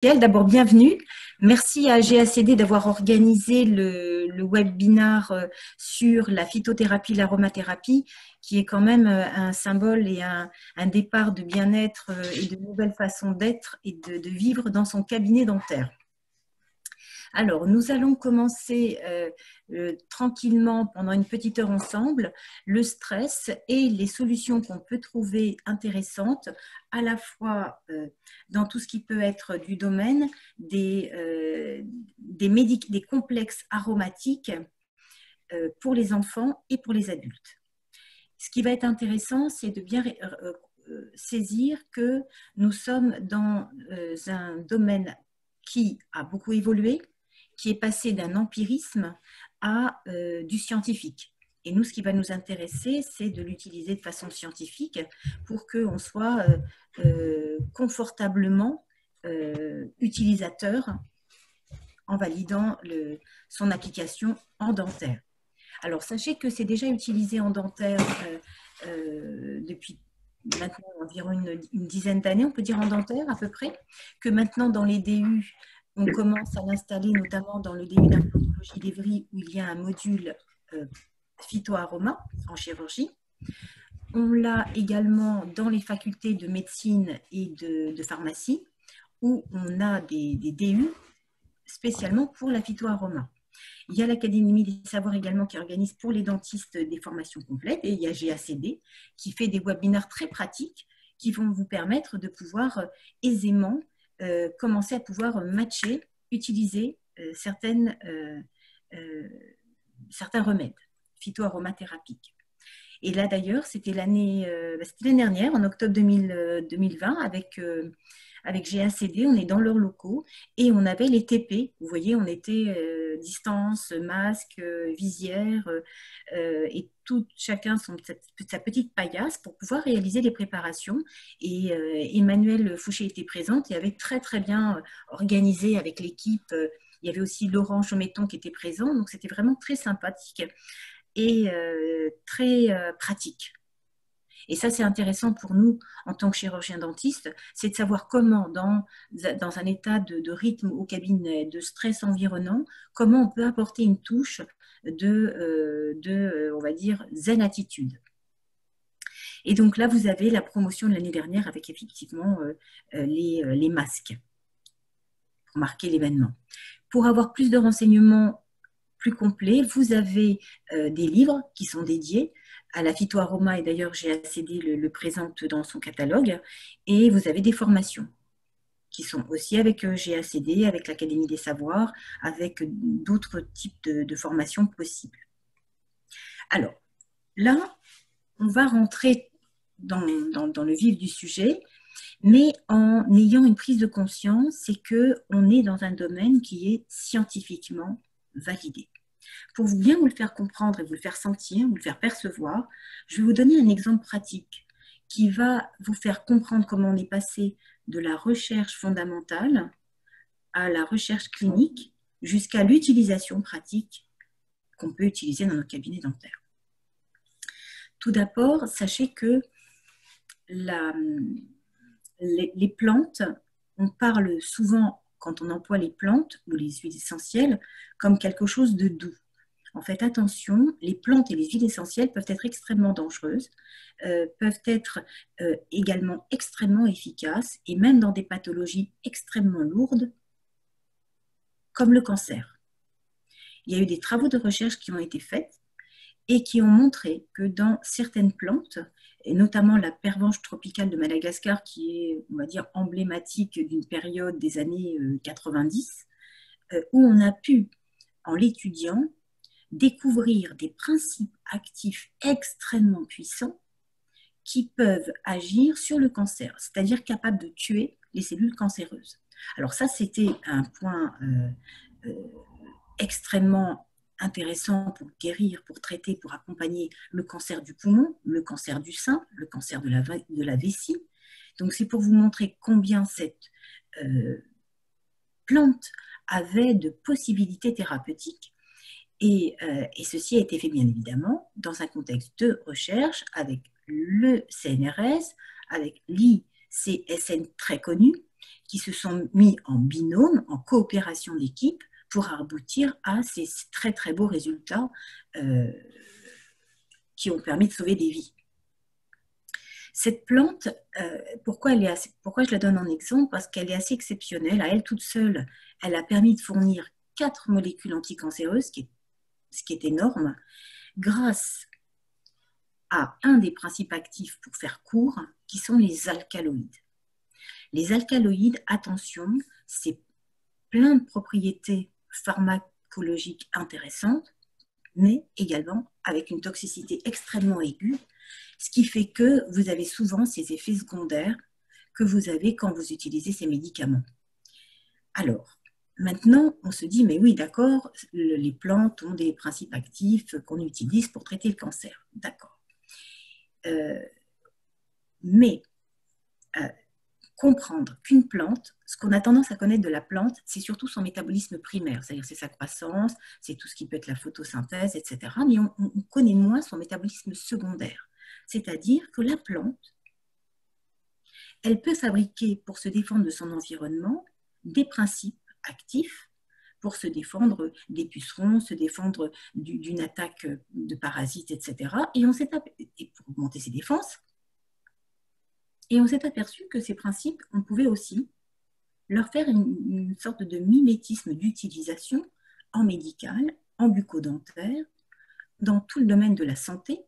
D'abord, bienvenue. Merci à GACD d'avoir organisé le webinaire sur la phytothérapie, l'aromathérapie, qui est quand même un symbole et un départ de bien-être et de nouvelles façons d'être et de vivre dans son cabinet dentaire. Alors, nous allons commencer tranquillement pendant une petite heure ensemble, le stress et les solutions qu'on peut trouver intéressantes, à la fois dans tout ce qui peut être du domaine des complexes aromatiques pour les enfants et pour les adultes. Ce qui va être intéressant, c'est de bien saisir que nous sommes dans un domaine qui a beaucoup évolué, qui est passé d'un empirisme à du scientifique. Et nous, ce qui va nous intéresser, c'est de l'utiliser de façon scientifique pour qu'on soit confortablement utilisateur en validant son application en dentaire. Alors, sachez que c'est déjà utilisé en dentaire depuis maintenant environ une dizaine d'années, on peut dire en dentaire à peu près, que maintenant dans les DU, on commence à l'installer notamment dans le DU d'implantologie d'Evry où il y a un module phytoaroma en chirurgie. On l'a également dans les facultés de médecine et de pharmacie où on a des DU spécialement pour la phytoaroma. Il y a l'Académie des savoirs également qui organise pour les dentistes des formations complètes et il y a GACD qui fait des webinaires très pratiques qui vont vous permettre de pouvoir aisément commencer à pouvoir matcher, utiliser certains remèdes phytoaromathérapiques. Et là d'ailleurs, c'était l'année dernière, en octobre 2020, avec GACD, on est dans leurs locaux et on avait les TP. Vous voyez, on était distance, masque, visière et chacun sa petite paillasse pour pouvoir réaliser les préparations. Et Emmanuel Fouché était présente et avait très très bien organisé avec l'équipe. Il y avait aussi Laurent Chométon qui était présent, donc c'était vraiment très sympathique et très pratique. Et ça, c'est intéressant pour nous en tant que chirurgien-dentiste, c'est de savoir comment, dans un état de rythme au cabinet, de stress environnant, comment on peut apporter une touche on va dire, zen attitude. Et donc là, vous avez la promotion de l'année dernière avec effectivement les masques pour marquer l'événement. Pour avoir plus de renseignements plus complets, vous avez des livres qui sont dédiés à la phytoaroma et d'ailleurs GACD le présente dans son catalogue et vous avez des formations qui sont aussi avec GACD, avec l'Académie des savoirs, avec d'autres types de formations possibles. Alors là, on va rentrer dans le vif du sujet, mais en ayant une prise de conscience, c'est qu'on est dans un domaine qui est scientifiquement validé. Pour bien vous le faire comprendre et vous le faire sentir, vous le faire percevoir, je vais vous donner un exemple pratique qui va vous faire comprendre comment on est passé de la recherche fondamentale à la recherche clinique jusqu'à l'utilisation pratique qu'on peut utiliser dans nos cabinets dentaires. Tout d'abord, sachez que les plantes, on parle souvent quand on emploie les plantes ou les huiles essentielles comme quelque chose de doux. En fait, attention, les plantes et les huiles essentielles peuvent être extrêmement dangereuses, peuvent être également extrêmement efficaces et même dans des pathologies extrêmement lourdes comme le cancer. Il y a eu des travaux de recherche qui ont été faits et qui ont montré que dans certaines plantes, et notamment la pervenche tropicale de Madagascar, qui est, on va dire, emblématique d'une période des années 90, où on a pu, en l'étudiant, découvrir des principes actifs extrêmement puissants qui peuvent agir sur le cancer, c'est-à-dire capables de tuer les cellules cancéreuses. Alors ça, c'était un point extrêmement intéressant pour guérir, pour traiter, pour accompagner le cancer du poumon, le cancer du sein, le cancer de la vessie. Donc c'est pour vous montrer combien cette plante avait de possibilités thérapeutiques. Et ceci a été fait bien évidemment dans un contexte de recherche avec le CNRS, avec l'ICSN très connu, qui se sont mis en binôme, en coopération d'équipe, pour aboutir à ces très très beaux résultats qui ont permis de sauver des vies. Cette plante, pourquoi je la donne en exemple? Parce qu'elle est assez exceptionnelle. À elle toute seule, elle a permis de fournir 4 molécules anticancéreuses, ce qui est énorme, grâce à un des principes actifs, pour faire court, qui sont les alcaloïdes. Les alcaloïdes, attention, c'est plein de propriétés pharmacologiques intéressantes, mais également avec une toxicité extrêmement aiguë, ce qui fait que vous avez souvent ces effets secondaires que vous avez quand vous utilisez ces médicaments. Alors, maintenant, on se dit, mais oui, d'accord, les plantes ont des principes actifs qu'on utilise pour traiter le cancer. D'accord. Mais comprendre qu'une plante, ce qu'on a tendance à connaître de la plante, c'est surtout son métabolisme primaire, c'est-à-dire c'est sa croissance, c'est tout ce qui peut être la photosynthèse, etc. Mais on connaît moins son métabolisme secondaire. C'est-à-dire que la plante, elle peut fabriquer, pour se défendre de son environnement, des principes actifs pour se défendre des pucerons, se défendre d'une attaque de parasites, etc. Et pour augmenter ses défenses. Et on s'est aperçu que ces principes, on pouvait aussi leur faire une sorte de mimétisme d'utilisation en médical, en bucco-dentaire, dans tout le domaine de la santé,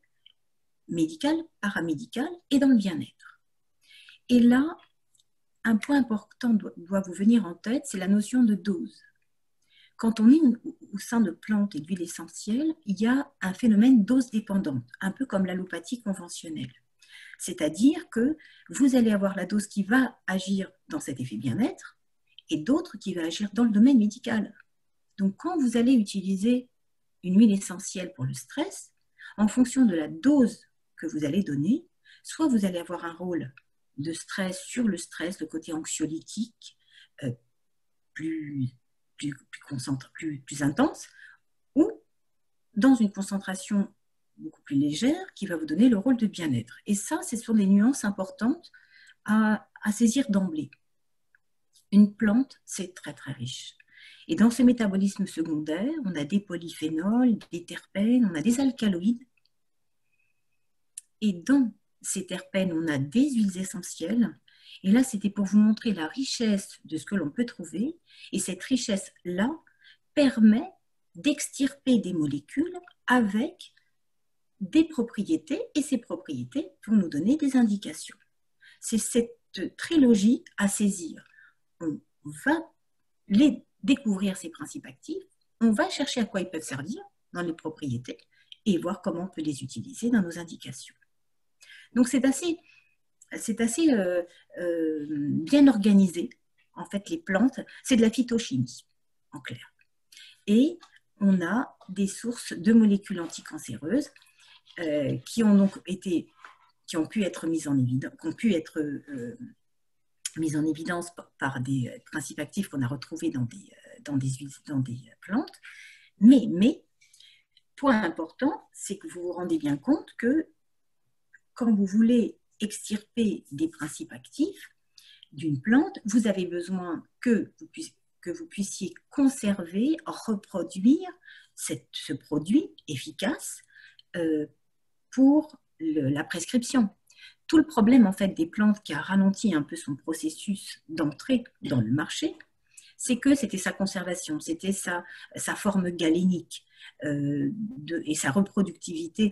médicale, paramédicale et dans le bien-être. Et là, un point important doit vous venir en tête, c'est la notion de dose. Quand on est au sein de plantes et d'huiles essentielles, il y a un phénomène dose dépendante, un peu comme l'allopathie conventionnelle. C'est-à-dire que vous allez avoir la dose qui va agir dans cet effet bien-être et d'autres qui va agir dans le domaine médical. Donc, quand vous allez utiliser une huile essentielle pour le stress, en fonction de la dose que vous allez donner, soit vous allez avoir un rôle de stress sur le stress, le côté anxiolytique, plus intense, ou dans une concentration beaucoup plus légère qui va vous donner le rôle de bien-être. Et ça, ce sont des nuances importantes à saisir d'emblée. Une plante, c'est très très riche. Et dans ce métabolisme secondaire, on a des polyphénols, des terpènes, on a des alcaloïdes. Et dans ces terpènes, on a des huiles essentielles. Et là, c'était pour vous montrer la richesse de ce que l'on peut trouver. Et cette richesse-là permet d'extirper des molécules avec des propriétés, et ces propriétés vont nous donner des indications. C'est cette trilogie à saisir. On va découvrir ces principes actifs, on va chercher à quoi ils peuvent servir dans les propriétés et voir comment on peut les utiliser dans nos indications. Donc c'est assez bien organisé. En fait, les plantes, c'est de la phytochimie, en clair. Et on a des sources de molécules anticancéreuses qui ont pu être mises en évidence par des principes actifs qu'on a retrouvés dans des plantes. Mais, point important, c'est que vous vous rendez bien compte que quand vous voulez extirper des principes actifs d'une plante, vous avez besoin que vous puissiez conserver, reproduire ce produit efficace pour la prescription. Tout le problème en fait des plantes qui a ralenti un peu son processus d'entrée dans le marché, c'est que c'était sa conservation, c'était sa forme galénique et sa reproductivité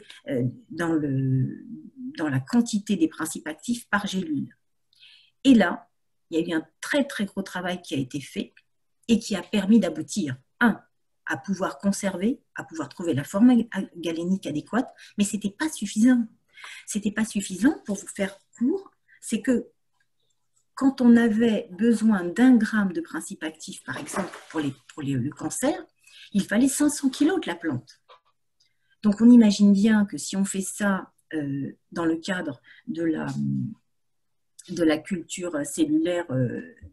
dans la quantité des principes actifs par gélule. Et là, il y a eu un très très gros travail qui a été fait et qui a permis d'aboutir, à pouvoir conserver, à pouvoir trouver la forme galénique adéquate, mais ce n'était pas suffisant. C'était pas suffisant, pour vous faire court, c'est que quand on avait besoin d'1 gramme de principe actif, par exemple pour le cancer, il fallait 500 kilos de la plante. Donc on imagine bien que si on fait ça dans le cadre de la culture cellulaire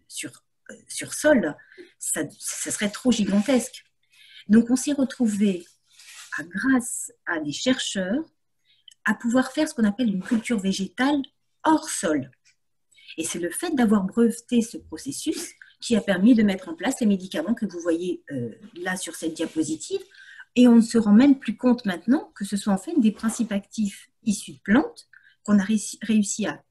sur sol, ça serait trop gigantesque. Donc on s'est retrouvé, grâce à des chercheurs, à pouvoir faire ce qu'on appelle une culture végétale hors sol. Et c'est le fait d'avoir breveté ce processus qui a permis de mettre en place les médicaments que vous voyez là sur cette diapositive. Et on ne se rend même plus compte maintenant que ce sont en fait des principes actifs issus de plantes qu'on a réussi à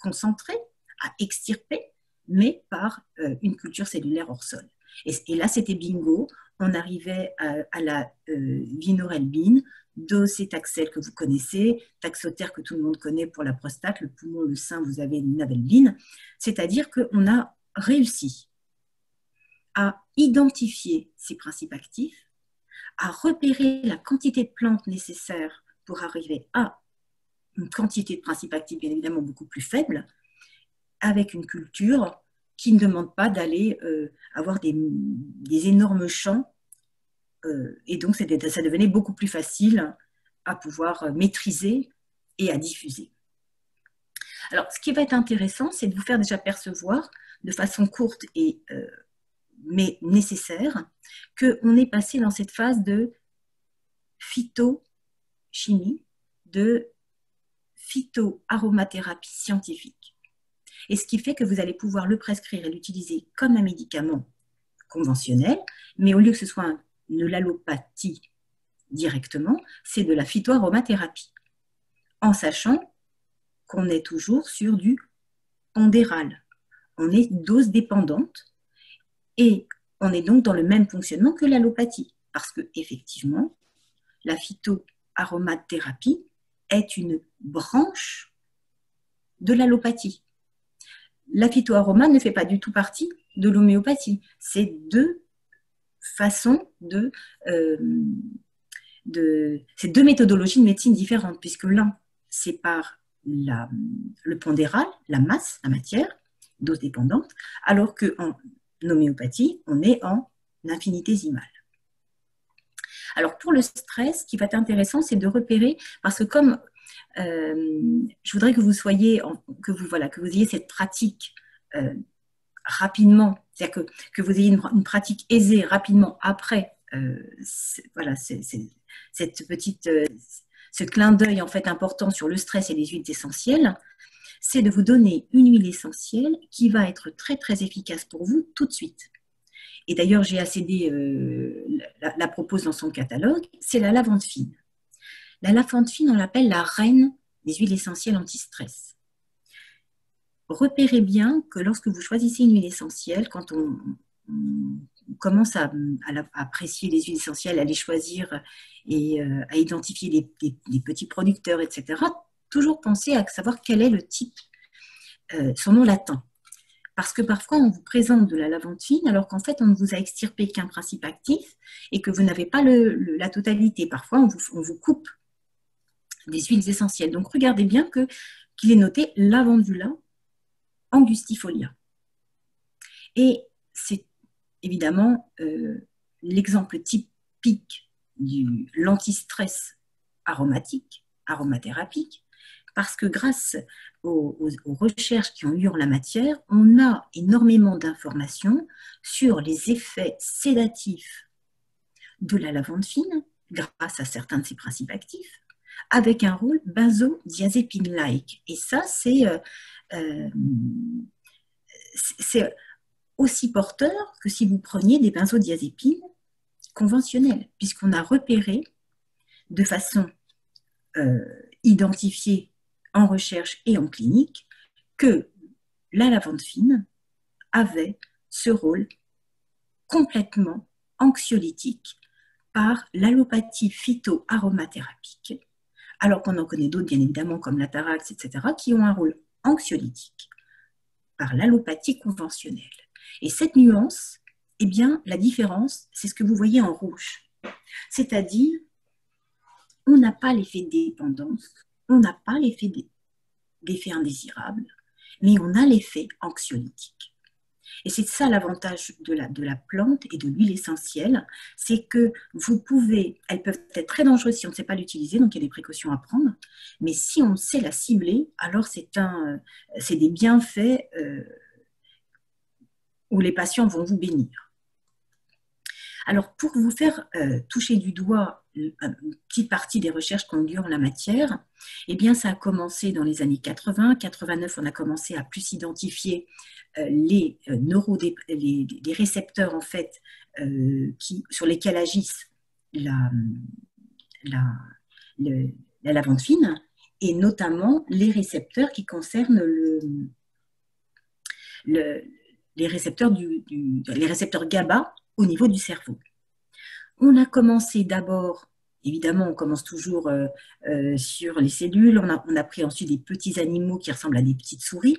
concentrer, à extirper, mais par une culture cellulaire hors sol. Et là, c'était bingo. On arrivait à la vinorelbine, docétaxel que vous connaissez, taxotere que tout le monde connaît pour la prostate, le poumon, le sein, vous avez une navelbine. C'est-à-dire qu'on a réussi à identifier ces principes actifs, à repérer la quantité de plantes nécessaires pour arriver à une quantité de principes actifs bien évidemment beaucoup plus faible, avec une culture qui ne demande pas d'aller avoir des énormes champs. Et donc, ça devenait beaucoup plus facile à pouvoir maîtriser et à diffuser. Alors, ce qui va être intéressant, c'est de vous faire déjà percevoir de façon courte mais nécessaire qu'on est passé dans cette phase de phytochimie, de phytoaromathérapie scientifique. Et ce qui fait que vous allez pouvoir le prescrire et l'utiliser comme un médicament conventionnel, mais au lieu que ce soit de l'allopathie directement, c'est de la phytoaromathérapie, en sachant qu'on est toujours sur du pondéral. On est dose dépendante et on est donc dans le même fonctionnement que l'allopathie, parce que effectivement, la phytoaromathérapie est une branche de l'allopathie. La phytoaroma ne fait pas du tout partie de l'homéopathie. C'est deux façons c'est deux méthodologies de médecine différentes, puisque l'un, c'est par le pondéral, la masse, la matière, dose dépendante, alors qu'en homéopathie, on est en infinitésimal. Alors pour le stress, ce qui va être intéressant, c'est de repérer, parce que comme je voudrais que vous soyez, que vous ayez cette pratique rapidement, c'est-à-dire que vous ayez une pratique aisée rapidement après, cette petite, ce clin d'œil en fait important sur le stress et les huiles essentielles, c'est de vous donner une huile essentielle qui va être très très efficace pour vous tout de suite. Et d'ailleurs, GACD la propose dans son catalogue, c'est la lavande fine. La lavande fine, on l'appelle la reine des huiles essentielles anti-stress. Repérez bien que lorsque vous choisissez une huile essentielle, quand on commence à apprécier les huiles essentielles, à les choisir et à identifier des petits producteurs, etc., toujours penser à savoir quel est le type, son nom latin. Parce que parfois, on vous présente de la lavande fine alors qu'en fait, on ne vous a extirpé qu'un principe actif et que vous n'avez pas la totalité. Parfois, on vous coupe des huiles essentielles. Donc, regardez bien qu'il est noté lavandula angustifolia. Et c'est évidemment l'exemple typique de l'antistress aromatique, aromathérapique, parce que grâce aux recherches qui ont eu en la matière, on a énormément d'informations sur les effets sédatifs de la lavande fine, grâce à certains de ses principes actifs, avec un rôle benzodiazépine-like. Et ça, c'est aussi porteur que si vous preniez des benzodiazépines conventionnelles, puisqu'on a repéré de façon identifiée en recherche et en clinique que la lavande fine avait ce rôle complètement anxiolytique par l'allopathie phytoaromathérapique, alors qu'on en connaît d'autres, bien évidemment, comme l'atarax, etc., qui ont un rôle anxiolytique par l'allopathie conventionnelle. Et cette nuance, eh bien, la différence, c'est ce que vous voyez en rouge. C'est-à-dire, on n'a pas l'effet de dépendance, on n'a pas l'effet d'effet indésirable, mais on a l'effet anxiolytique. Et c'est ça l'avantage de la plante et de l'huile essentielle, c'est que vous pouvez, elles peuvent être très dangereuses si on ne sait pas l'utiliser, donc il y a des précautions à prendre, mais si on sait la cibler, alors c'est des bienfaits où les patients vont vous bénir. Alors pour vous faire toucher du doigt une petite partie des recherches qui ont lieu en la matière. Eh bien, ça a commencé dans les années 80. 89, on a commencé à plus identifier les récepteurs en fait sur lesquels agissent la, la, la lavande fine, et notamment les récepteurs qui concernent les récepteurs les récepteurs GABA au niveau du cerveau. On a commencé d'abord, évidemment, on commence toujours sur les cellules. On a pris ensuite des petits animaux qui ressemblent à des petites souris,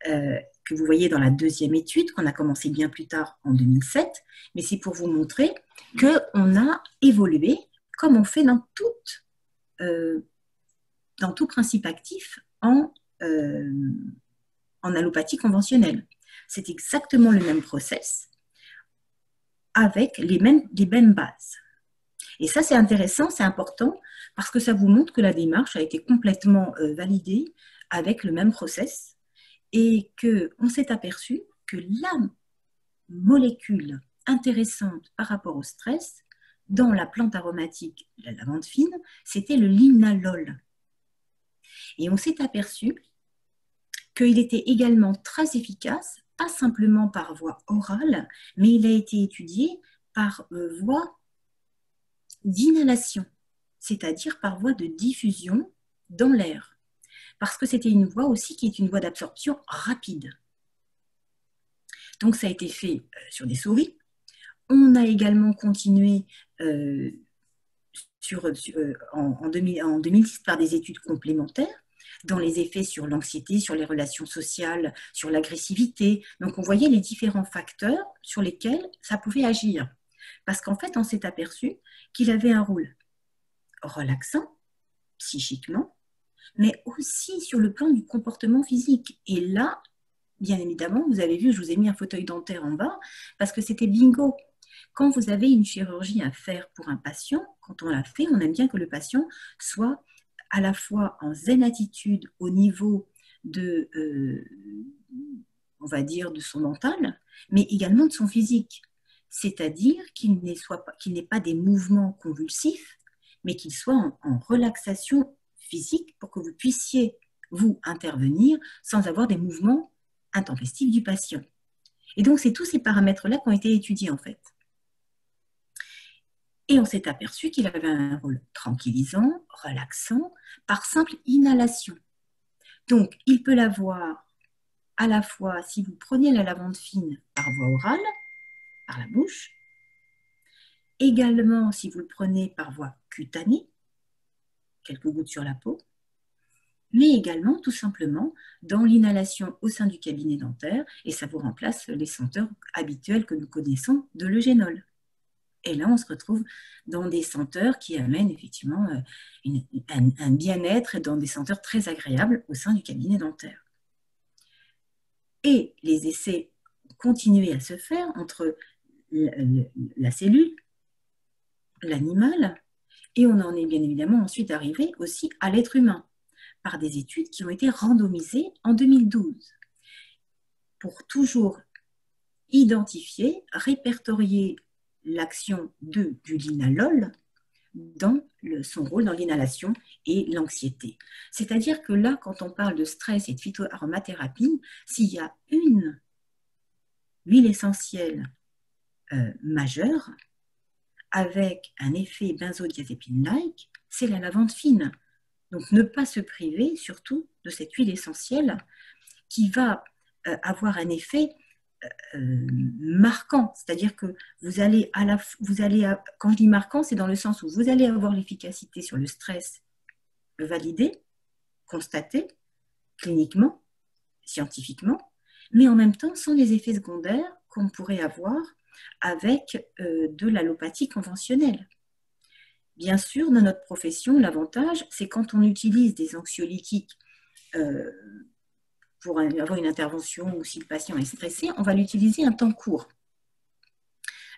que vous voyez dans la deuxième étude, qu'on a commencé bien plus tard en 2007. Mais c'est pour vous montrer qu'on a évolué comme on fait dans tout principe actif en allopathie conventionnelle. C'est exactement le même process avec les mêmes bases. Et ça, c'est intéressant, c'est important, parce que ça vous montre que la démarche a été complètement validée avec le même process et qu'on s'est aperçu que la molécule intéressante par rapport au stress dans la plante aromatique, la lavande fine, c'était le linalol. Et on s'est aperçu qu'il était également très efficace, pas simplement par voie orale, mais il a été étudié par voie d'inhalation, c'est-à-dire par voie de diffusion dans l'air, parce que c'était une voie aussi qui est une voie d'absorption rapide. Donc ça a été fait sur des souris. On a également continué en 2006 par des études complémentaires dans les effets sur l'anxiété, sur les relations sociales, sur l'agressivité. Donc on voyait les différents facteurs sur lesquels ça pouvait agir. Parce qu'en fait, on s'est aperçu qu'il avait un rôle relaxant, psychiquement, mais aussi sur le plan du comportement physique. Et là, bien évidemment, vous avez vu, je vous ai mis un fauteuil dentaire en bas, parce que c'était bingo. Quand vous avez une chirurgie à faire pour un patient, quand on la fait, on aime bien que le patient soit à la fois en zen attitude au niveau de, on va dire, de son mental, mais également de son physique. C'est-à-dire qu'il n'ait pas des mouvements convulsifs, mais qu'il soit en relaxation physique pour que vous puissiez, vous, intervenir sans avoir des mouvements intempestifs du patient. Et donc, c'est tous ces paramètres-là qui ont été étudiés, en fait. Et on s'est aperçu qu'il avait un rôle tranquillisant, relaxant, par simple inhalation. Donc, il peut l'avoir à la fois si vous prenez la lavande fine par voie orale, par la bouche, également si vous le prenez par voie cutanée, quelques gouttes sur la peau, mais également tout simplement dans l'inhalation au sein du cabinet dentaire, et ça vous remplace les senteurs habituelles que nous connaissons de l'eugénol. Et là, on se retrouve dans des senteurs qui amènent effectivement un bien-être et dans des senteurs très agréables au sein du cabinet dentaire. Et les essais continuaient à se faire entre la cellule, l'animal, et on en est bien évidemment ensuite arrivé aussi à l'être humain, par des études qui ont été randomisées en 2012, pour toujours identifier, répertorier l'action du linalol dans son rôle dans l'inhalation et l'anxiété. C'est-à-dire que là, quand on parle de stress et de phytoaromathérapie, s'il y a une huile essentielle majeure avec un effet benzodiazépine-like, c'est la lavande fine. Donc ne pas se priver surtout de cette huile essentielle qui va avoir un effet marquant, c'est-à-dire que vous allez quand je dis marquant, c'est dans le sens où vous allez avoir l'efficacité sur le stress validée, constatée cliniquement, scientifiquement, mais en même temps sans les effets secondaires qu'on pourrait avoir avec de l'allopathie conventionnelle. Bien sûr, dans notre profession, l'avantage, c'est quand on utilise des anxiolytiques pour avoir une intervention ou si le patient est stressé, on va l'utiliser un temps court.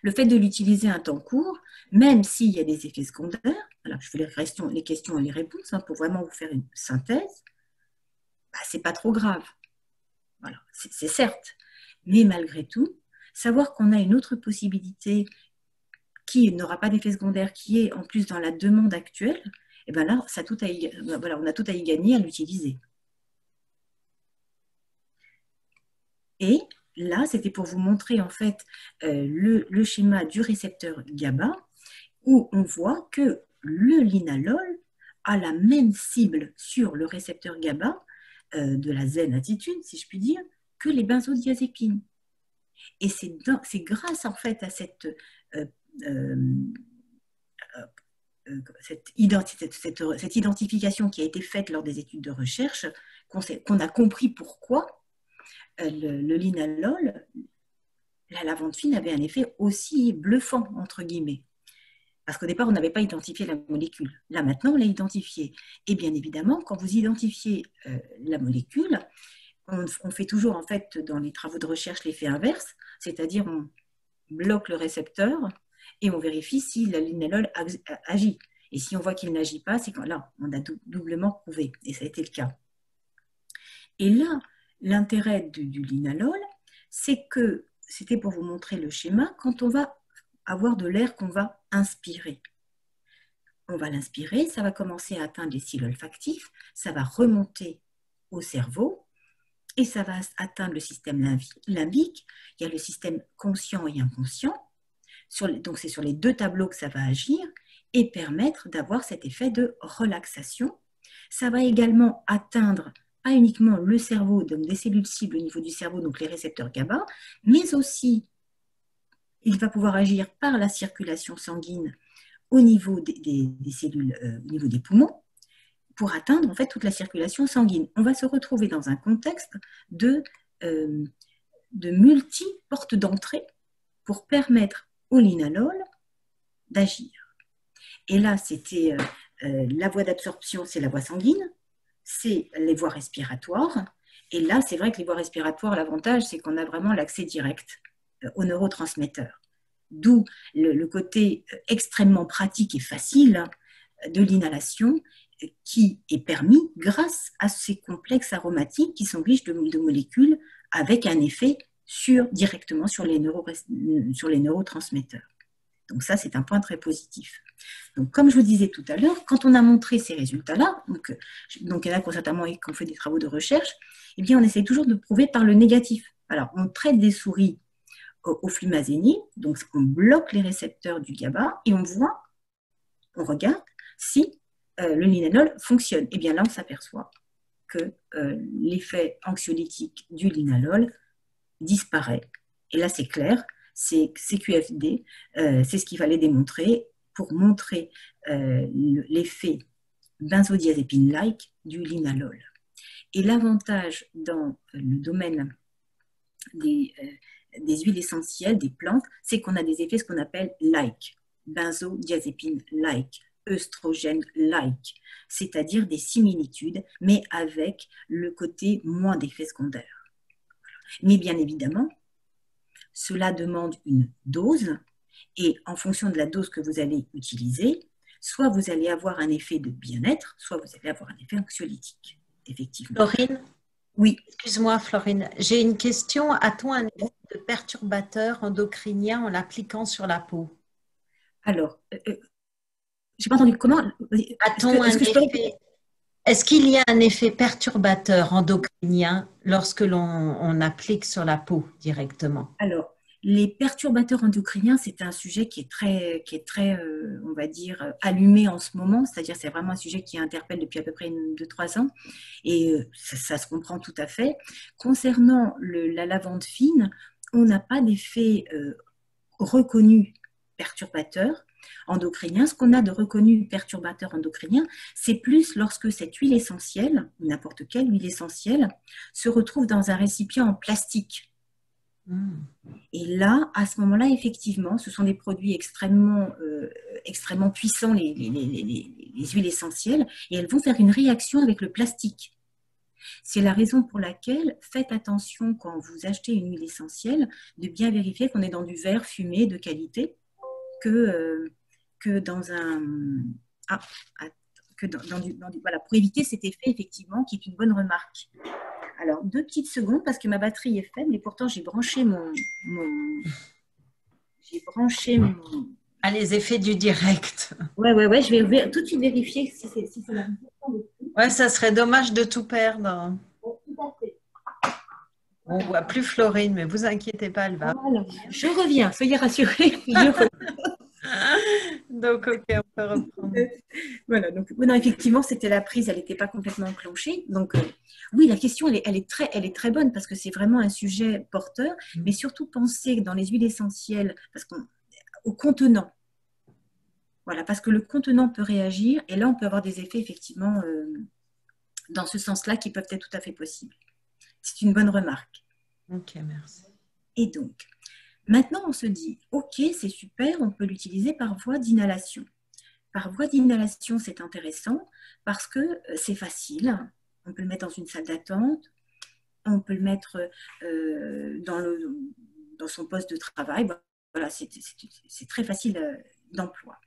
Le fait de l'utiliser un temps court, même s'il y a des effets secondaires, voilà, je fais les questions et les réponses pour vraiment vous faire une synthèse, c'est pas trop grave. Voilà, c'est certes, mais malgré tout, savoir qu'on a une autre possibilité qui n'aura pas d'effet secondaire, qui est en plus dans la demande actuelle, et bien là, voilà, on a tout à y gagner à l'utiliser. Et là, c'était pour vous montrer en fait le schéma du récepteur GABA, où on voit que le linalol a la même cible sur le récepteur GABA de la zen attitude, si je puis dire, que les benzodiazépines. Et c'est grâce en fait à cette identification qui a été faite lors des études de recherche qu'on a compris pourquoi le linalol, la lavande fine, avait un effet aussi bluffant, entre guillemets. Parce qu'au départ, on n'avait pas identifié la molécule. Là, maintenant, on l'a identifiée. Et bien évidemment, quand vous identifiez la molécule, on fait toujours, en fait, dans les travaux de recherche, l'effet inverse, c'est-à-dire on bloque le récepteur et on vérifie si le linalol agit. Et si on voit qu'il n'agit pas, c'est quand là, on a doublement prouvé. Et ça a été le cas. Et là, l'intérêt du linalol, c'est que, c'était pour vous montrer le schéma, quand on va avoir de l'air qu'on va inspirer. On va l'inspirer, ça va commencer à atteindre les cils olfactifs, ça va remonter au cerveau et ça va atteindre le système limbique. Il y a le système conscient et inconscient. Donc, c'est sur les deux tableaux que ça va agir et permettre d'avoir cet effet de relaxation. Ça va également atteindre pas uniquement le cerveau, donc des cellules cibles au niveau du cerveau, donc les récepteurs GABA, mais aussi il va pouvoir agir par la circulation sanguine au niveau des cellules, au niveau des poumons, pour atteindre en fait toute la circulation sanguine. On va se retrouver dans un contexte de multi-portes d'entrée pour permettre au linalol d'agir. Et là, c'était la voie d'absorption, c'est la voie sanguine, c'est les voies respiratoires. Et là, c'est vrai que les voies respiratoires, l'avantage, c'est qu'on a vraiment l'accès direct aux neurotransmetteurs. D'où le côté extrêmement pratique et facile de l'inhalation qui est permis grâce à ces complexes aromatiques qui sont riches de molécules avec un effet directement sur les neurotransmetteurs. Donc ça, c'est un point très positif. Donc, comme je vous disais tout à l'heure, quand on a montré ces résultats-là, donc il y en a concertement qui ont fait des travaux de recherche, eh bien, on essaie toujours de prouver par le négatif. Alors, on traite des souris au flumazenil, donc on bloque les récepteurs du GABA et on regarde si le linalol fonctionne. Et bien là, on s'aperçoit que l'effet anxiolytique du linalol disparaît. Et là, c'est clair, c'est CQFD, c'est ce qu'il fallait démontrer pour montrer l'effet benzodiazépine-like du linalol. Et l'avantage dans le domaine des huiles essentielles, des plantes, c'est qu'on a des effets, ce qu'on appelle like, benzodiazépine-like, œstrogène-like, c'est-à-dire des similitudes, mais avec le côté moins d'effets secondaires. Mais bien évidemment, cela demande une dose, et en fonction de la dose que vous allez utiliser, soit vous allez avoir un effet de bien-être, soit vous allez avoir un effet anxiolytique, effectivement. Florine? Oui. Excuse-moi, Florine. J'ai une question. A-t-on un effet de perturbateur endocrinien en l'appliquant sur la peau? Alors, j'ai pas entendu comment. Est-ce qu'il y a un effet perturbateur endocrinien lorsque l'on applique sur la peau directement? Alors, les perturbateurs endocriniens, c'est un sujet qui est très on va dire, allumé en ce moment. C'est-à-dire, c'est vraiment un sujet qui interpelle depuis à peu près 2-3 ans. Et ça se comprend tout à fait. Concernant la lavande fine, on n'a pas d'effet reconnu perturbateur endocrinien. Ce qu'on a de reconnu perturbateur endocrinien, c'est plus lorsque cette huile essentielle, n'importe quelle huile essentielle, se retrouve dans un récipient en plastique. Et là, à ce moment-là, effectivement, ce sont des produits extrêmement puissants, les huiles essentielles, et elles vont faire une réaction avec le plastique. C'est la raison pour laquelle faites attention quand vous achetez une huile essentielle, de bien vérifier qu'on est dans du verre fumé de qualité, que dans un... voilà, pour éviter cet effet, effectivement, qui est une bonne remarque. Alors, 2 petites secondes, parce que ma batterie est faible, mais pourtant, j'ai branché Ah, les effets du direct. Ouais, je vais tout de suite vérifier si c'est la Ouais, ça serait dommage de tout perdre. tout à fait. On voit plus Florine, mais vous inquiétez pas, elle va. Voilà. Je reviens, soyez rassurés. Je reviens. Donc, ok, on peut reprendre. Voilà, donc non, effectivement, c'était la prise, elle n'était pas complètement enclenchée. Donc, oui, la question, elle est très bonne parce que c'est vraiment un sujet porteur, mais surtout penser dans les huiles essentielles, au contenant. Voilà, parce que le contenant peut réagir et là, on peut avoir des effets, effectivement, dans ce sens-là qui peuvent être tout à fait possibles. C'est une bonne remarque. Ok, merci. Et donc, maintenant, on se dit, OK, c'est super, on peut l'utiliser par voie d'inhalation. Par voie d'inhalation, c'est intéressant parce que c'est facile. On peut le mettre dans une salle d'attente, on peut le mettre dans son poste de travail. Voilà, c'est très facile d'emploi.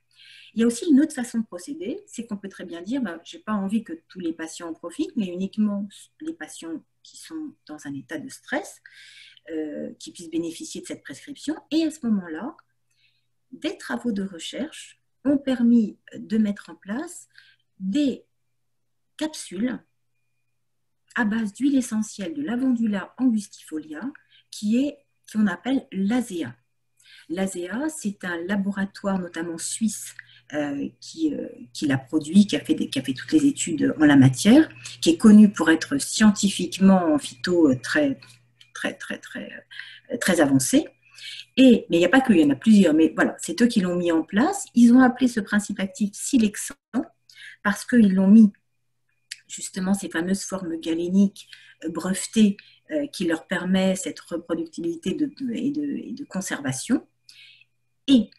Il y a aussi une autre façon de procéder, c'est qu'on peut très bien dire, je n'ai pas envie que tous les patients en profitent, mais uniquement les patients qui sont dans un état de stress, qui puissent bénéficier de cette prescription. Et à ce moment-là, des travaux de recherche ont permis de mettre en place des capsules à base d'huile essentielle de lavandula angustifolia qu'on appelle l'ASEA. L'ASEA, c'est un laboratoire notamment suisse qui l'a produit, qui a fait toutes les études en la matière, qui est connu pour être scientifiquement en phyto très avancé. Mais il n'y a pas que, il y en a plusieurs, mais voilà, c'est eux qui l'ont mis en place. Ils ont appelé ce principe actif silexant parce qu'ils l'ont mis justement ces fameuses formes galéniques brevetées qui leur permettent cette reproductibilité et de conservation. Et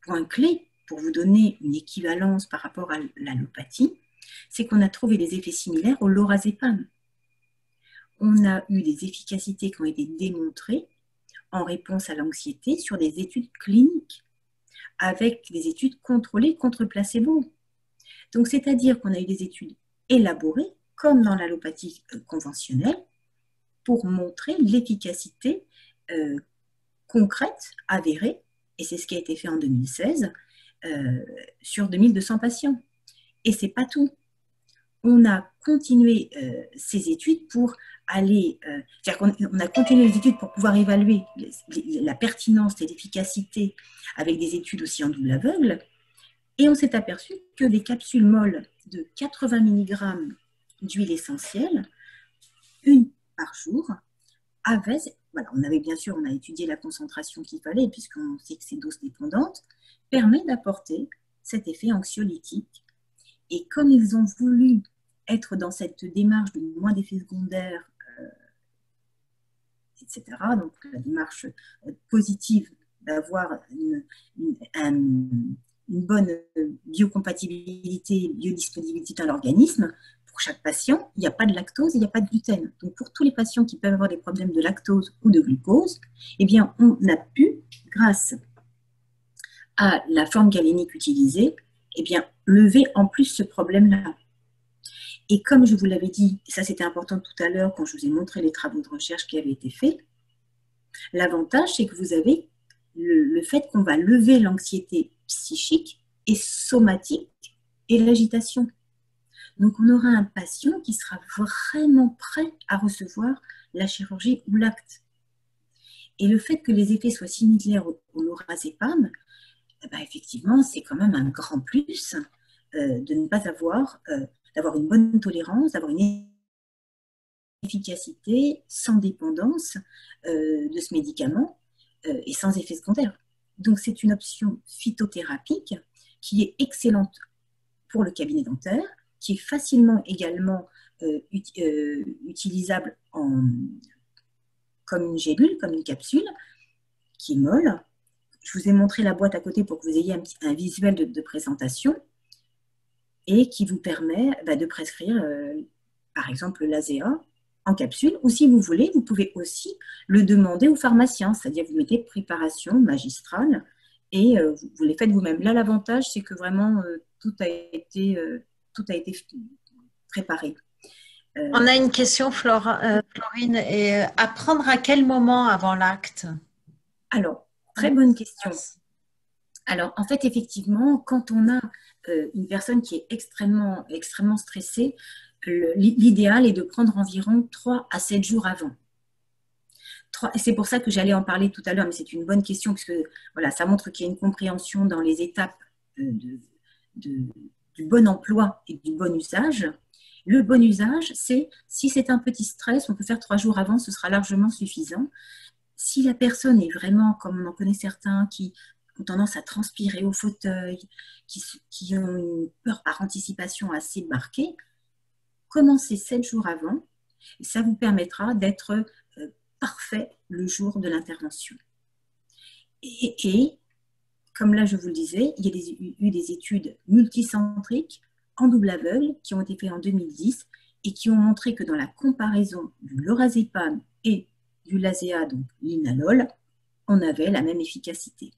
point clé, pour vous donner une équivalence par rapport à l'allopathie, c'est qu'on a trouvé des effets similaires au lorazépam. On a eu des efficacités qui ont été démontrées en réponse à l'anxiété sur des études cliniques, avec des études contrôlées contre placebo. Donc, c'est-à-dire qu'on a eu des études élaborées, comme dans l'allopathie conventionnelle, pour montrer l'efficacité concrète, avérée, et c'est ce qui a été fait en 2016, sur 2200 patients. Et ce n'est pas tout. On a continué ces études pour c'est-à-dire qu'on a continué les études pour pouvoir évaluer la pertinence et l'efficacité avec des études aussi en double aveugle. Et on s'est aperçu que des capsules molles de 80 mg d'huile essentielle, une par jour, voilà, on a étudié la concentration qu'il fallait, puisqu'on sait que c'est dose dépendante, permet d'apporter cet effet anxiolytique. Et comme ils ont voulu être dans cette démarche de moins d'effets secondaires, etc., donc la démarche positive d'avoir une bonne biocompatibilité, biodisponibilité dans l'organisme, pour chaque patient, il n'y a pas de lactose, il n'y a pas de gluten. Donc pour tous les patients qui peuvent avoir des problèmes de lactose ou de glucose, eh bien, on a pu, grâce à la forme galénique utilisée, eh bien, lever en plus ce problème-là. Et comme je vous l'avais dit, et ça c'était important tout à l'heure quand je vous ai montré les travaux de recherche qui avaient été faits, l'avantage c'est que vous avez le fait qu'on va lever l'anxiété psychique et somatique et l'agitation. Donc on aura un patient qui sera vraiment prêt à recevoir la chirurgie ou l'acte. Et le fait que les effets soient similaires au lorazépam, effectivement c'est quand même un grand plus de ne pas d'avoir une bonne tolérance, d'avoir une efficacité sans dépendance de ce médicament et sans effet secondaire. Donc c'est une option phytothérapique qui est excellente pour le cabinet dentaire, qui est facilement également utilisable comme une gélule, comme une capsule, qui est molle. Je vous ai montré la boîte à côté pour que vous ayez un visuel de présentation et qui vous permet de prescrire, par exemple, l'ASEA en capsule, ou si vous voulez, vous pouvez aussi le demander au pharmacien, c'est-à-dire vous mettez préparation magistrale et vous les faites vous-même. Là, l'avantage, c'est que vraiment, tout a été préparé. On a une question, Florine, et à prendre à quel moment avant l'acte? Alors, très bonne question. Alors, en fait, effectivement, quand on a une personne qui est extrêmement, extrêmement stressée, l'idéal est de prendre environ 3 à 7 jours avant. C'est pour ça que j'allais en parler tout à l'heure, mais c'est une bonne question, parce que voilà, ça montre qu'il y a une compréhension dans les étapes de, du bon emploi et du bon usage. Le bon usage, c'est si c'est un petit stress, on peut faire 3 jours avant, ce sera largement suffisant. Si la personne est vraiment, comme on en connaît certains, qui ont tendance à transpirer au fauteuil, qui ont une peur par anticipation assez marquée, commencez 7 jours avant, et ça vous permettra d'être parfait le jour de l'intervention. Et comme là je vous le disais, il y a eu des études multicentriques en double aveugle qui ont été faites en 2010 et qui ont montré que dans la comparaison du lorazépam et du Lasea, donc linalol, on avait la même efficacité.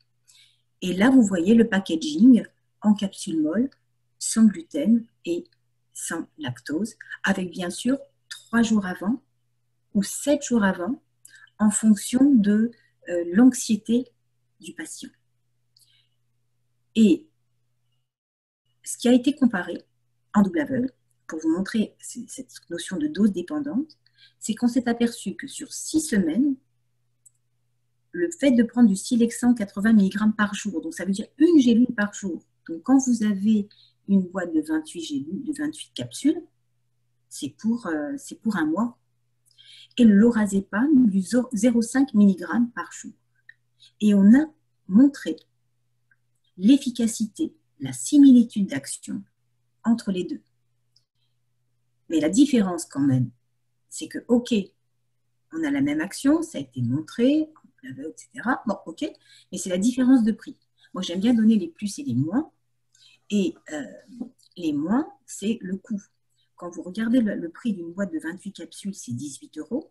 Et là, vous voyez le packaging en capsule molle, sans gluten et sans lactose, avec bien sûr 3 jours avant ou 7 jours avant, en fonction de l'anxiété du patient. Et ce qui a été comparé en double aveugle, pour vous montrer cette notion de dose dépendante, c'est qu'on s'est aperçu que sur 6 semaines, le fait de prendre du Silexan 80 mg par jour, donc ça veut dire une gélule par jour. Donc quand vous avez une boîte de 28 gélules, de 28 capsules, c'est pour un mois. Et le lorazépam, du 0,5 mg par jour. Et on a montré l'efficacité, la similitude d'action entre les deux. Mais la différence quand même, c'est que, ok, on a la même action, ça a été montré, etc. Bon, ok, mais c'est la différence de prix. Moi, j'aime bien donner les plus et les moins. Et les moins, c'est le coût. Quand vous regardez le prix d'une boîte de 28 capsules, c'est 18 €.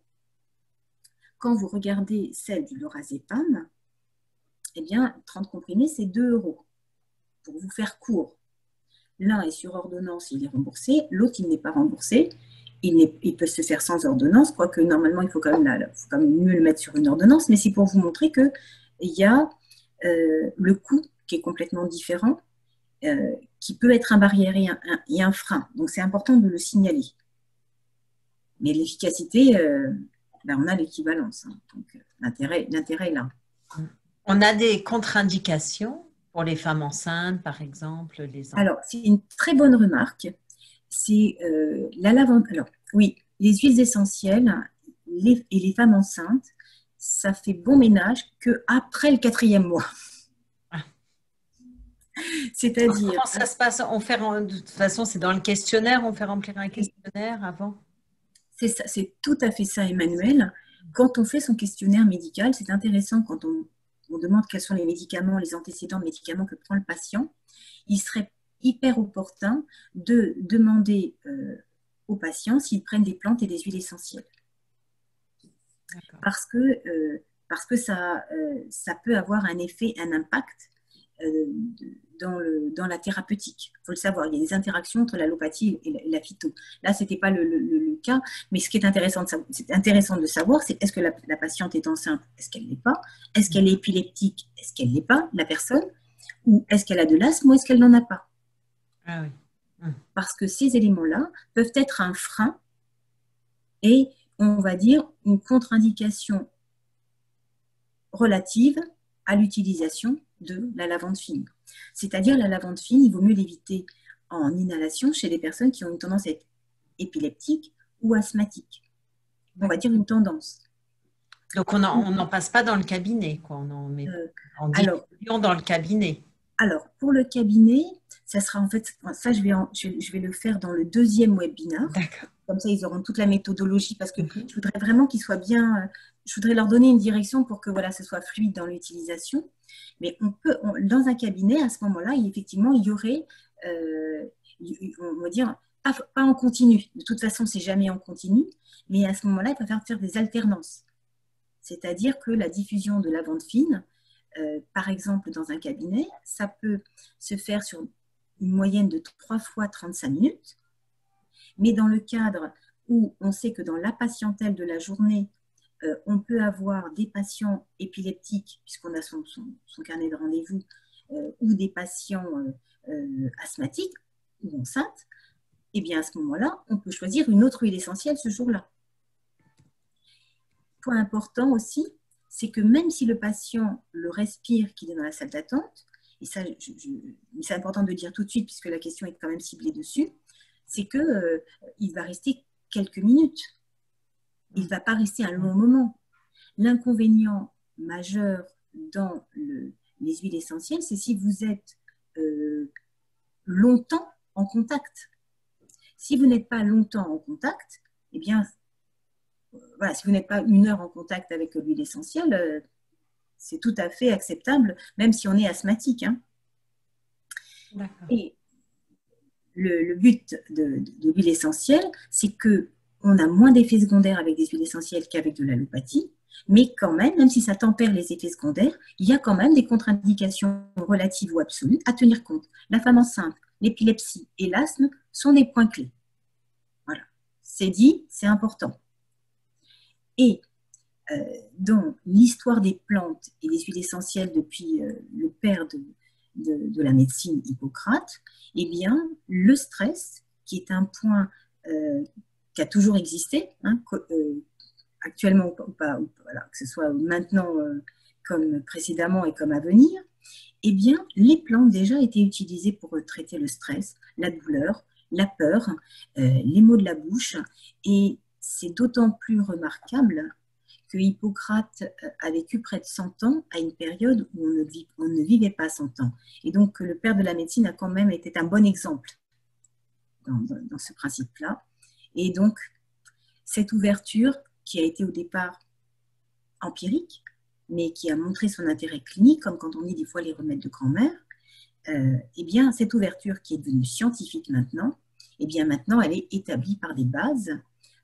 Quand vous regardez celle du lorazépam, eh bien, 30 comprimés, c'est 2 €. Pour vous faire court, l'un est sur ordonnance, il est remboursé, l'autre, il n'est pas remboursé. Il peut se faire sans ordonnance, quoique normalement, il faut quand même mieux le mettre sur une ordonnance, mais c'est pour vous montrer qu'il y a le coût qui est complètement différent, qui peut être un barrière et un frein. Donc, c'est important de le signaler. Mais l'efficacité, on a l'équivalence. Hein. Donc, l'intérêt est là. On a des contre-indications pour les femmes enceintes, par exemple, les enfants. Alors, c'est une très bonne remarque. C'est la lavande. Alors, oui, les huiles essentielles et les femmes enceintes, ça fait bon ménage qu'après le 4e mois. Ah. C'est-à-dire. Comment ça se passe? De toute façon, c'est dans le questionnaire, on fait remplir un questionnaire avant? C'est ça, c'est tout à fait ça, Emmanuel. Quand on fait son questionnaire médical, c'est intéressant quand on demande quels sont les médicaments, les antécédents de médicaments que prend le patient. Il serait hyper opportun de demander aux patients s'ils prennent des plantes et des huiles essentielles. Parce que ça peut avoir un effet, un impact dans la thérapeutique. Il faut le savoir, il y a des interactions entre l'allopathie et la phyto. Là, ce n'était pas le cas, mais ce qui est intéressant de savoir, c'est est-ce que la patiente est enceinte, est-ce qu'elle ne l'est pas, est-ce qu'elle est épileptique, est-ce qu'elle ne l'est pas, la personne, ou est-ce qu'elle a de l'asthme ou est-ce qu'elle n'en a pas. Ah oui. Parce que ces éléments-là peuvent être un frein et, on va dire, une contre-indication relative à l'utilisation de la lavande fine. C'est-à-dire la lavande fine, il vaut mieux l'éviter en inhalation chez les personnes qui ont une tendance à être épileptiques ou asthmatiques. On va dire une tendance. Donc, on n'en passe pas dans le cabinet, quoi. On en met en diffusion dans le cabinet. Alors, pour le cabinet, ça sera en fait, ça je vais le faire dans le 2e webinaire. D'accord. Comme ça, ils auront toute la méthodologie parce que je voudrais vraiment qu'ils soient bien, je voudrais leur donner une direction pour que voilà, ce soit fluide dans l'utilisation. Mais dans un cabinet, à ce moment-là, effectivement, il y aurait, on va dire, pas en continu. De toute façon, c'est jamais en continu. Mais à ce moment-là, il va falloir faire des alternances. C'est-à-dire que la diffusion de lavande fine, par exemple, dans un cabinet, ça peut se faire sur une moyenne de 3 fois 35 minutes. Mais dans le cadre où on sait que dans la patientèle de la journée, on peut avoir des patients épileptiques, puisqu'on a son carnet de rendez-vous, ou des patients asthmatiques ou enceintes, et bien à ce moment-là, on peut choisir une autre huile essentielle ce jour-là. Point important aussi, c'est que même si le patient le respire, qu'il est dans la salle d'attente, et ça, c'est important de le dire tout de suite puisque la question est quand même ciblée dessus, c'est qu'il va rester quelques minutes. Il ne va pas rester un long moment. L'inconvénient majeur dans les huiles essentielles, c'est si vous êtes longtemps en contact. Si vous n'êtes pas longtemps en contact, eh bien, voilà, si vous n'êtes pas 1 heure en contact avec l'huile essentielle, c'est tout à fait acceptable, même si on est asthmatique. Hein. Et le but de l'huile essentielle, c'est qu'on a moins d'effets secondaires avec des huiles essentielles qu'avec de l'allopathie, mais quand même si ça tempère les effets secondaires, il y a quand même des contre-indications relatives ou absolues à tenir compte. La femme enceinte, l'épilepsie et l'asthme sont des points clés. Voilà, c'est dit, c'est important. Et dans l'histoire des plantes et des huiles essentielles depuis le père de la médecine, Hippocrate, eh bien, le stress, qui est un point qui a toujours existé, hein, actuellement ou pas, voilà, que ce soit maintenant comme précédemment et comme à venir, eh bien, les plantes déjà étaient utilisées pour traiter le stress, la douleur, la peur, les maux de la bouche, et c'est d'autant plus remarquable que Hippocrate a vécu près de 100 ans à une période où on ne vivait pas 100 ans. Et donc, le père de la médecine a quand même été un bon exemple dans ce principe-là. Et donc, cette ouverture qui a été au départ empirique, mais qui a montré son intérêt clinique, comme quand on dit des fois les remèdes de grand-mère, eh bien, cette ouverture qui est devenue scientifique maintenant, eh bien, maintenant, elle est établie par des bases,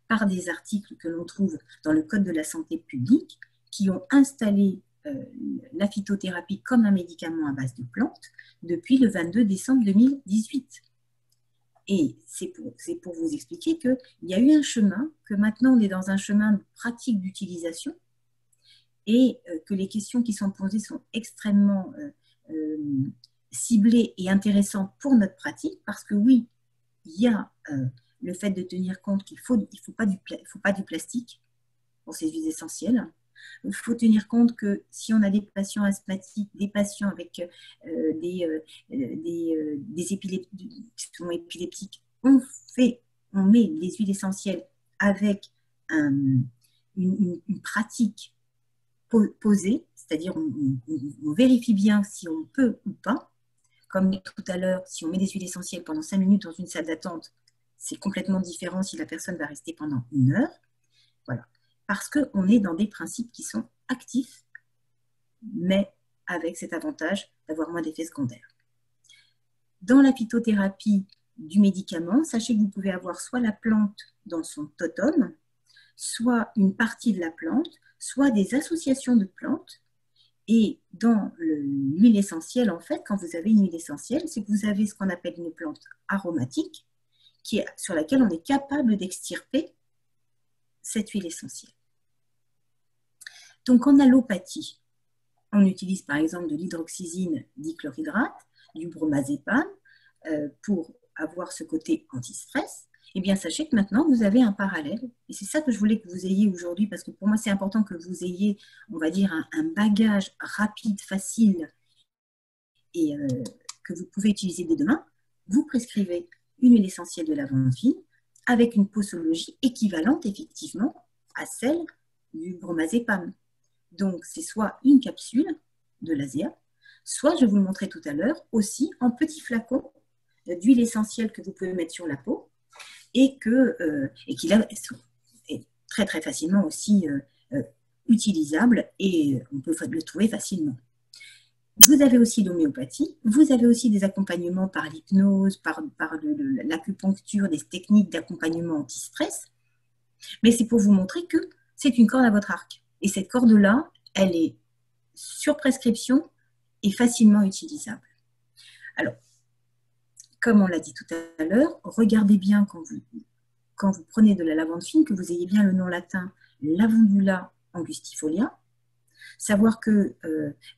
par des articles que l'on trouve dans le Code de la santé publique, qui ont installé la phytothérapie comme un médicament à base de plantes depuis le 22 décembre 2018. Et c'est pour vous expliquer qu'il y a eu un chemin, que maintenant on est dans un chemin pratique d'utilisation, et que les questions qui sont posées sont extrêmement ciblées et intéressantes pour notre pratique, parce que oui, il y a le fait de tenir compte qu'il ne faut pas du plastique pour ces huiles essentielles. Il faut tenir compte que si on a des patients asthmatiques, des patients avec des épileptiques, on met les huiles essentielles avec une pratique posée, c'est-à-dire on vérifie bien si on peut ou pas. Comme tout à l'heure, si on met des huiles essentielles pendant 5 minutes dans une salle d'attente, c'est complètement différent si la personne va rester pendant 1 heure. Voilà. Parce qu'on est dans des principes qui sont actifs, mais avec cet avantage d'avoir moins d'effets secondaires. Dans la phytothérapie du médicament, sachez que vous pouvez avoir soit la plante dans son totum, soit une partie de la plante, soit des associations de plantes. Et dans l'huile essentielle, en fait, quand vous avez une huile essentielle, c'est que vous avez ce qu'on appelle une plante aromatique sur laquelle on est capable d'extirper cette huile essentielle. Donc, en allopathie, on utilise par exemple de l'hydroxysine dichlorhydrate, du bromazépam, pour avoir ce côté anti-stress. Eh bien, sachez que maintenant, vous avez un parallèle. Et c'est ça que je voulais que vous ayez aujourd'hui, parce que pour moi, c'est important que vous ayez, on va dire, un bagage rapide, facile, et que vous pouvez utiliser dès demain. Vous prescrivez une huile essentielle de lavande fine avec une posologie équivalente, effectivement, à celle du bromazépam. Donc, c'est soit une capsule de l'ASEA, soit, je vais vous le montrer tout à l'heure, aussi en petits flacons d'huile essentielle que vous pouvez mettre sur la peau, et qui est très très facilement aussi utilisable, et on peut le trouver facilement. Vous avez aussi l'homéopathie, vous avez aussi des accompagnements par l'hypnose, par l'acupuncture, des techniques d'accompagnement anti-stress, mais c'est pour vous montrer que c'est une corde à votre arc. Et cette corde-là, elle est sur prescription et facilement utilisable. Alors, comme on l'a dit tout à l'heure, regardez bien quand vous prenez de la lavande fine, que vous ayez bien le nom latin Lavandula angustifolia, Savoir que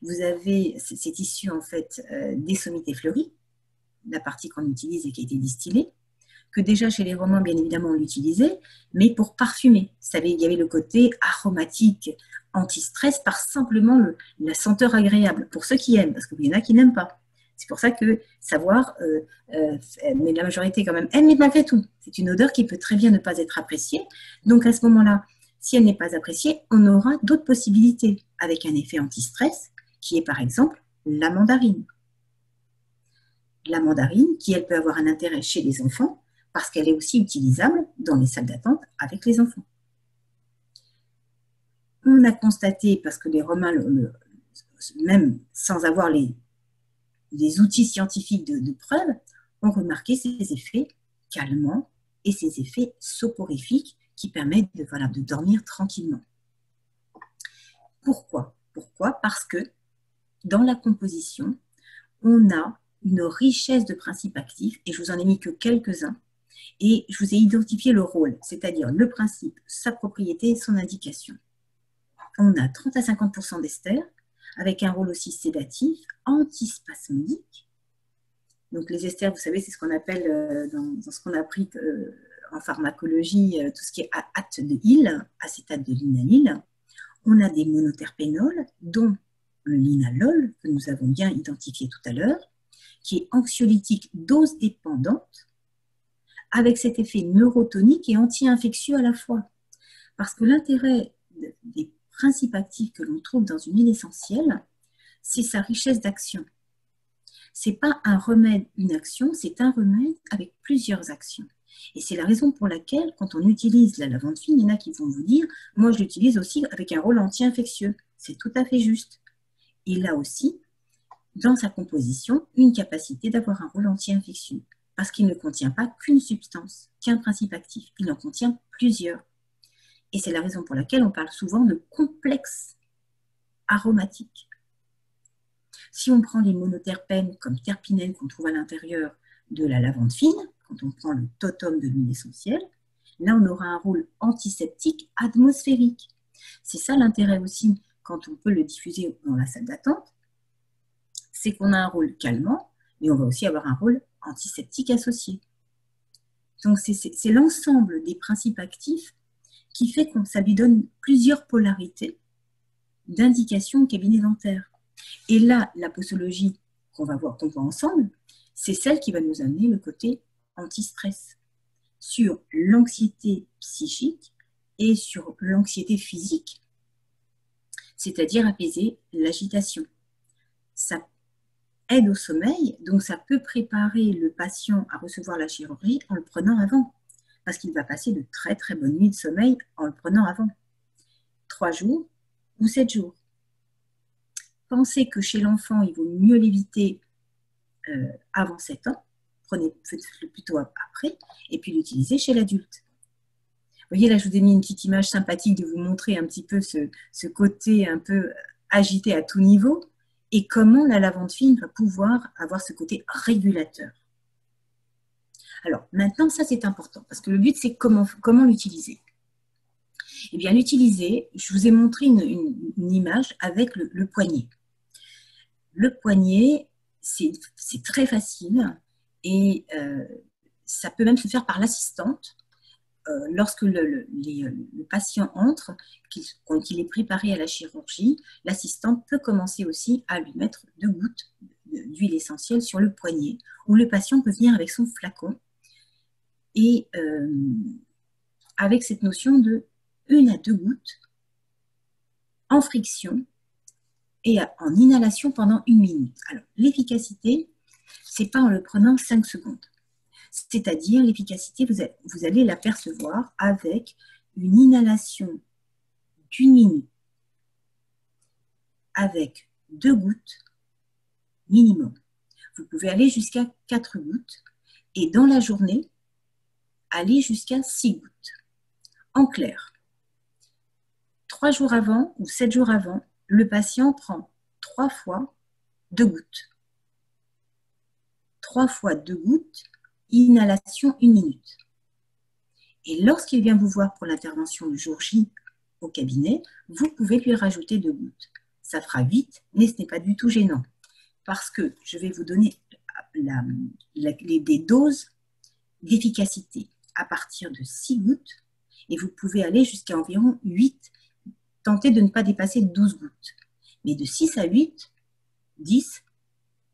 vous avez, c'est issu en fait des sommités fleuries, la partie qu'on utilise et qui a été distillée, que déjà chez les Romains, bien évidemment, on l'utilisait, mais pour parfumer. Vous savez, il y avait le côté aromatique, anti-stress, par simplement la senteur agréable, pour ceux qui aiment, parce qu'il y en a qui n'aiment pas. C'est pour ça que savoir, mais la majorité quand même aime, mais malgré tout, c'est une odeur qui peut très bien ne pas être appréciée. Donc à ce moment-là, si elle n'est pas appréciée, on aura d'autres possibilités avec un effet anti-stress, qui est par exemple la mandarine. La mandarine, qui elle peut avoir un intérêt chez les enfants, parce qu'elle est aussi utilisable dans les salles d'attente avec les enfants. On a constaté, parce que les Romains, même sans avoir les outils scientifiques de preuve, ont remarqué ces effets calmants et ces effets soporifiques qui permettent de dormir tranquillement. Pourquoi? Parce que dans la composition, on a une richesse de principes actifs, et je vous en ai mis que quelques-uns, et je vous ai identifié le rôle, c'est-à-dire le principe, sa propriété et son indication. On a 30 à 50% d'ester, avec un rôle aussi sédatif, antispasmodique. Donc les esters, vous savez, c'est ce qu'on appelle, dans ce qu'on a appris en pharmacologie, tout ce qui est acte de Hill, acétate de linalyle. On a des monoterpénols, dont le linalol, que nous avons bien identifié tout à l'heure, qui est anxiolytique dose dépendante, avec cet effet neurotonique et anti-infectieux à la fois. Parce que l'intérêt des principes actifs que l'on trouve dans une huile essentielle, c'est sa richesse d'action. Ce n'est pas un remède, une action, c'est un remède avec plusieurs actions. Et c'est la raison pour laquelle, quand on utilise la lavande fine, il y en a qui vont vous dire « moi je l'utilise aussi avec un rôle anti-infectieux ». C'est tout à fait juste. Il a aussi, dans sa composition, une capacité d'avoir un rôle anti-infectieux, parce qu'il ne contient pas qu'une substance, qu'un principe actif, il en contient plusieurs. Et c'est la raison pour laquelle on parle souvent de complexe aromatique. Si on prend les monoterpènes comme terpinènes qu'on trouve à l'intérieur de la lavande fine, quand on prend le totum de l'huile essentielle, là on aura un rôle antiseptique atmosphérique. C'est ça l'intérêt aussi quand on peut le diffuser dans la salle d'attente, c'est qu'on a un rôle calmant, mais on va aussi avoir un rôle antiseptique associé. Donc c'est l'ensemble des principes actifs qui fait que ça lui donne plusieurs polarités d'indication au cabinet dentaire. Et là, la posologie qu'on va voir ensemble, c'est celle qui va nous amener le côté anti-stress sur l'anxiété psychique et sur l'anxiété physique, c'est-à-dire apaiser l'agitation. Ça aide au sommeil, donc ça peut préparer le patient à recevoir la chirurgie en le prenant avant, parce qu'il va passer de très très bonnes nuits de sommeil en le prenant avant. 3 jours ou 7 jours. Pensez que chez l'enfant, il vaut mieux l'éviter avant 7 ans, faites-le plutôt après, et puis l'utiliser chez l'adulte. Vous voyez, là, je vous ai mis une petite image sympathique de vous montrer un petit peu ce côté un peu agité à tout niveau, et comment la lavande fine va pouvoir avoir ce côté régulateur. Alors, maintenant, ça, c'est important, parce que le but, c'est comment l'utiliser. Eh bien, l'utiliser, je vous ai montré une image avec le poignet. Le poignet, c'est très facile, et ça peut même se faire par l'assistante. Lorsque le patient entre, qu'il est préparé à la chirurgie, l'assistante peut commencer aussi à lui mettre 2 gouttes d'huile essentielle sur le poignet, où le patient peut venir avec son flacon et avec cette notion de 1 à 2 gouttes en friction et en inhalation pendant 1 minute. Alors, l'efficacité, c'est pas en le prenant 5 secondes. C'est-à-dire, l'efficacité, vous allez l'apercevoir avec une inhalation d'1 minute, avec 2 gouttes minimum. Vous pouvez aller jusqu'à 4 gouttes, et dans la journée, aller jusqu'à 6 gouttes. En clair, 3 jours avant ou 7 jours avant, le patient prend 3 fois 2 gouttes. 3 fois 2 gouttes, inhalation 1 minute. Et lorsqu'il vient vous voir pour l'intervention du jour J, au cabinet, vous pouvez lui rajouter 2 gouttes. Ça fera 8, mais ce n'est pas du tout gênant. Parce que je vais vous donner des doses d'efficacité à partir de 6 gouttes et vous pouvez aller jusqu'à environ 8. Tentez de ne pas dépasser 12 gouttes. Mais de 6 à 8, 10,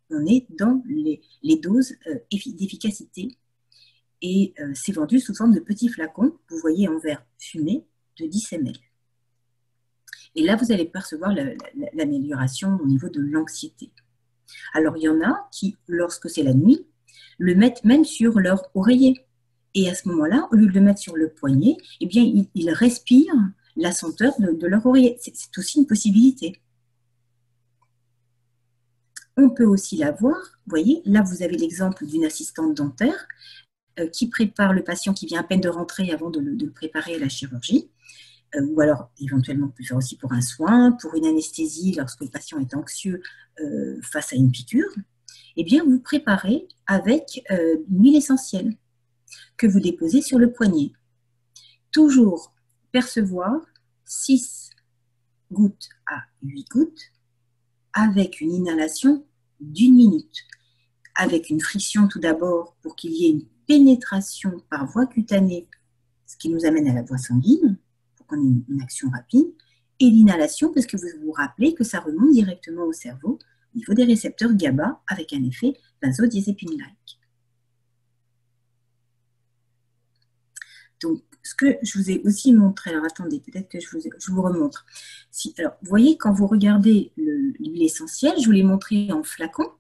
on est dans les doses d'efficacité. Et c'est vendu sous forme de petits flacons, vous voyez en verre fumé, de 10 ml. Et là, vous allez percevoir l'amélioration au niveau de l'anxiété. Alors, il y en a qui, lorsque c'est la nuit, le mettent même sur leur oreiller. Et à ce moment-là, au lieu de le mettre sur le poignet, eh bien, ils respirent la senteur de leur oreiller. C'est aussi une possibilité. On peut aussi l'avoir, vous voyez, là vous avez l'exemple d'une assistante dentaire qui prépare le patient qui vient à peine de rentrer avant de le préparer à la chirurgie, ou alors éventuellement on peut faire aussi pour un soin, pour une anesthésie lorsque le patient est anxieux face à une piqûre. Eh bien vous préparez avec une huile essentielle que vous déposez sur le poignet. Toujours percevoir 6 gouttes à 8 gouttes avec une inhalation d'1 minute, avec une friction tout d'abord pour qu'il y ait une pénétration par voie cutanée, ce qui nous amène à la voie sanguine, pour qu'on ait une action rapide, et l'inhalation parce que vous vous rappelez que ça remonte directement au cerveau au niveau des récepteurs GABA avec un effet benzodiazépine-like. Donc, ce que je vous ai aussi montré, alors attendez, peut-être que je vous remontre. Alors, vous voyez, quand vous regardez l'huile essentielle, je vous l'ai montré en flacon.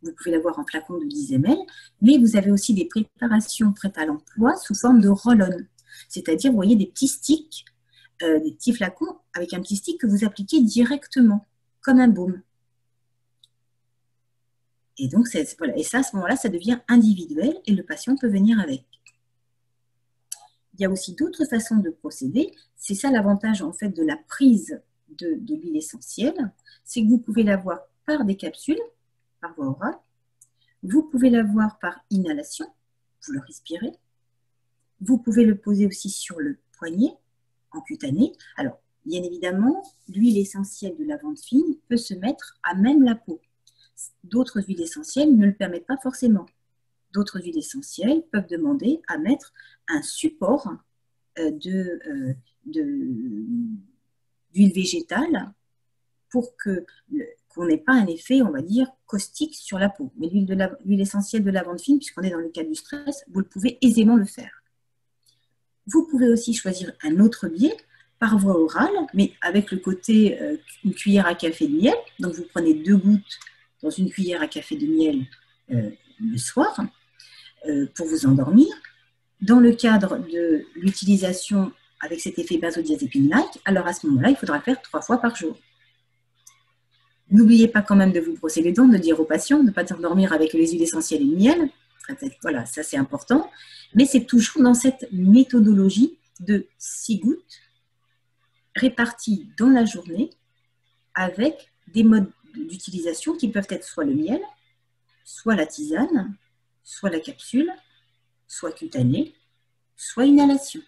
Vous pouvez l'avoir en flacon de 10 ml, mais vous avez aussi des préparations prêtes à l'emploi sous forme de roll-on. C'est-à-dire, vous voyez des petits sticks, des petits flacons avec un petit stick que vous appliquez directement, comme un baume. Et donc, voilà. Et ça, à ce moment-là, ça devient individuel et le patient peut venir avec. Il y a aussi d'autres façons de procéder. C'est ça l'avantage en fait de la prise de l'huile essentielle. C'est que vous pouvez l'avoir par des capsules, par voie orale. Vous pouvez l'avoir par inhalation, vous le respirez. Vous pouvez le poser aussi sur le poignet, en cutané. Alors, bien évidemment, l'huile essentielle de lavande fine peut se mettre à même la peau. D'autres huiles essentielles ne le permettent pas forcément. D'autres huiles essentielles peuvent demander à mettre un support d'huile végétale pour qu'on n'ait pas un effet, on va dire, caustique sur la peau. Mais l'huile essentielle de lavande fine, puisqu'on est dans le cas du stress, vous pouvez aisément le faire. Vous pouvez aussi choisir un autre biais par voie orale, mais avec le côté une cuillère à café de miel. Donc vous prenez 2 gouttes dans une cuillère à café de miel le soir pour vous endormir. Dans le cadre de l'utilisation avec cet effet benzodiazépine-like, alors à ce moment-là, il faudra le faire 3 fois par jour. N'oubliez pas quand même de vous brosser les dents, de dire aux patients de ne pas s'endormir avec les huiles essentielles et le miel. Voilà, ça c'est important. Mais c'est toujours dans cette méthodologie de 6 gouttes réparties dans la journée avec des modes d'utilisation qui peuvent être soit le miel, soit la tisane, soit la capsule, soit cutanée, soit inhalation,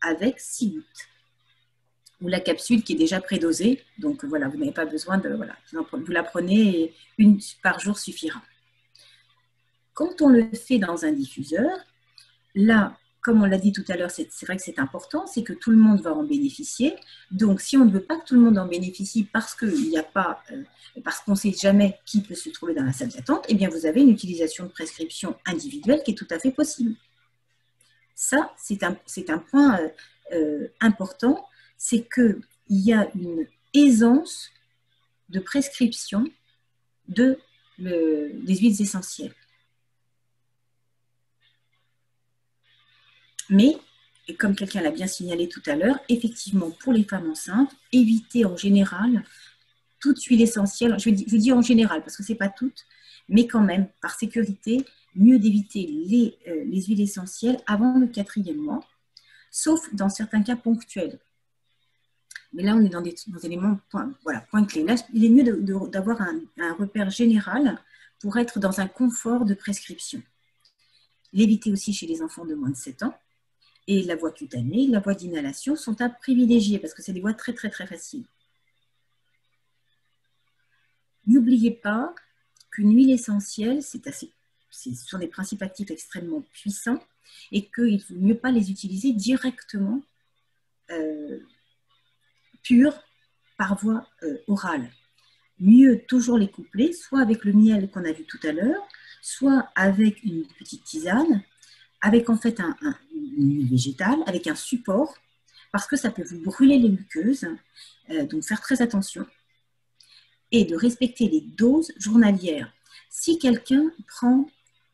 avec 6 gouttes. Ou la capsule qui est déjà prédosée, donc voilà, vous n'avez pas besoin de... Voilà, vous la prenez et 1 par jour suffira. Quand on le fait dans un diffuseur, là, comme on l'a dit tout à l'heure, c'est vrai que c'est important, c'est que tout le monde va en bénéficier. Donc, si on ne veut pas que tout le monde en bénéficie parce qu'on ne sait jamais qui peut se trouver dans la salle d'attente, eh bien, vous avez une utilisation de prescription individuelle qui est tout à fait possible. Ça, c'est un point important, c'est qu'il y a une aisance de prescription des huiles essentielles. Mais, et comme quelqu'un l'a bien signalé tout à l'heure, effectivement, pour les femmes enceintes, évitez en général toute huile essentielle. Je dis en général, parce que ce n'est pas toutes, mais quand même, par sécurité, mieux d'éviter les huiles essentielles avant le 4e mois, sauf dans certains cas ponctuels. Mais là, on est dans des éléments, point clé. Là, il est mieux d'avoir un repère général pour être dans un confort de prescription. L'éviter aussi chez les enfants de moins de 7 ans. Et la voie cutanée, la voie d'inhalation sont à privilégier parce que c'est des voies très, très, très faciles. N'oubliez pas qu'une huile essentielle, ce sont des principes actifs extrêmement puissants et qu'il ne vaut mieux pas les utiliser directement purs par voie orale. Mieux toujours les coupler, soit avec le miel qu'on a vu tout à l'heure, soit avec une petite tisane, avec en fait une huile végétale, avec un support, parce que ça peut vous brûler les muqueuses, donc faire très attention, et de respecter les doses journalières. Si quelqu'un prend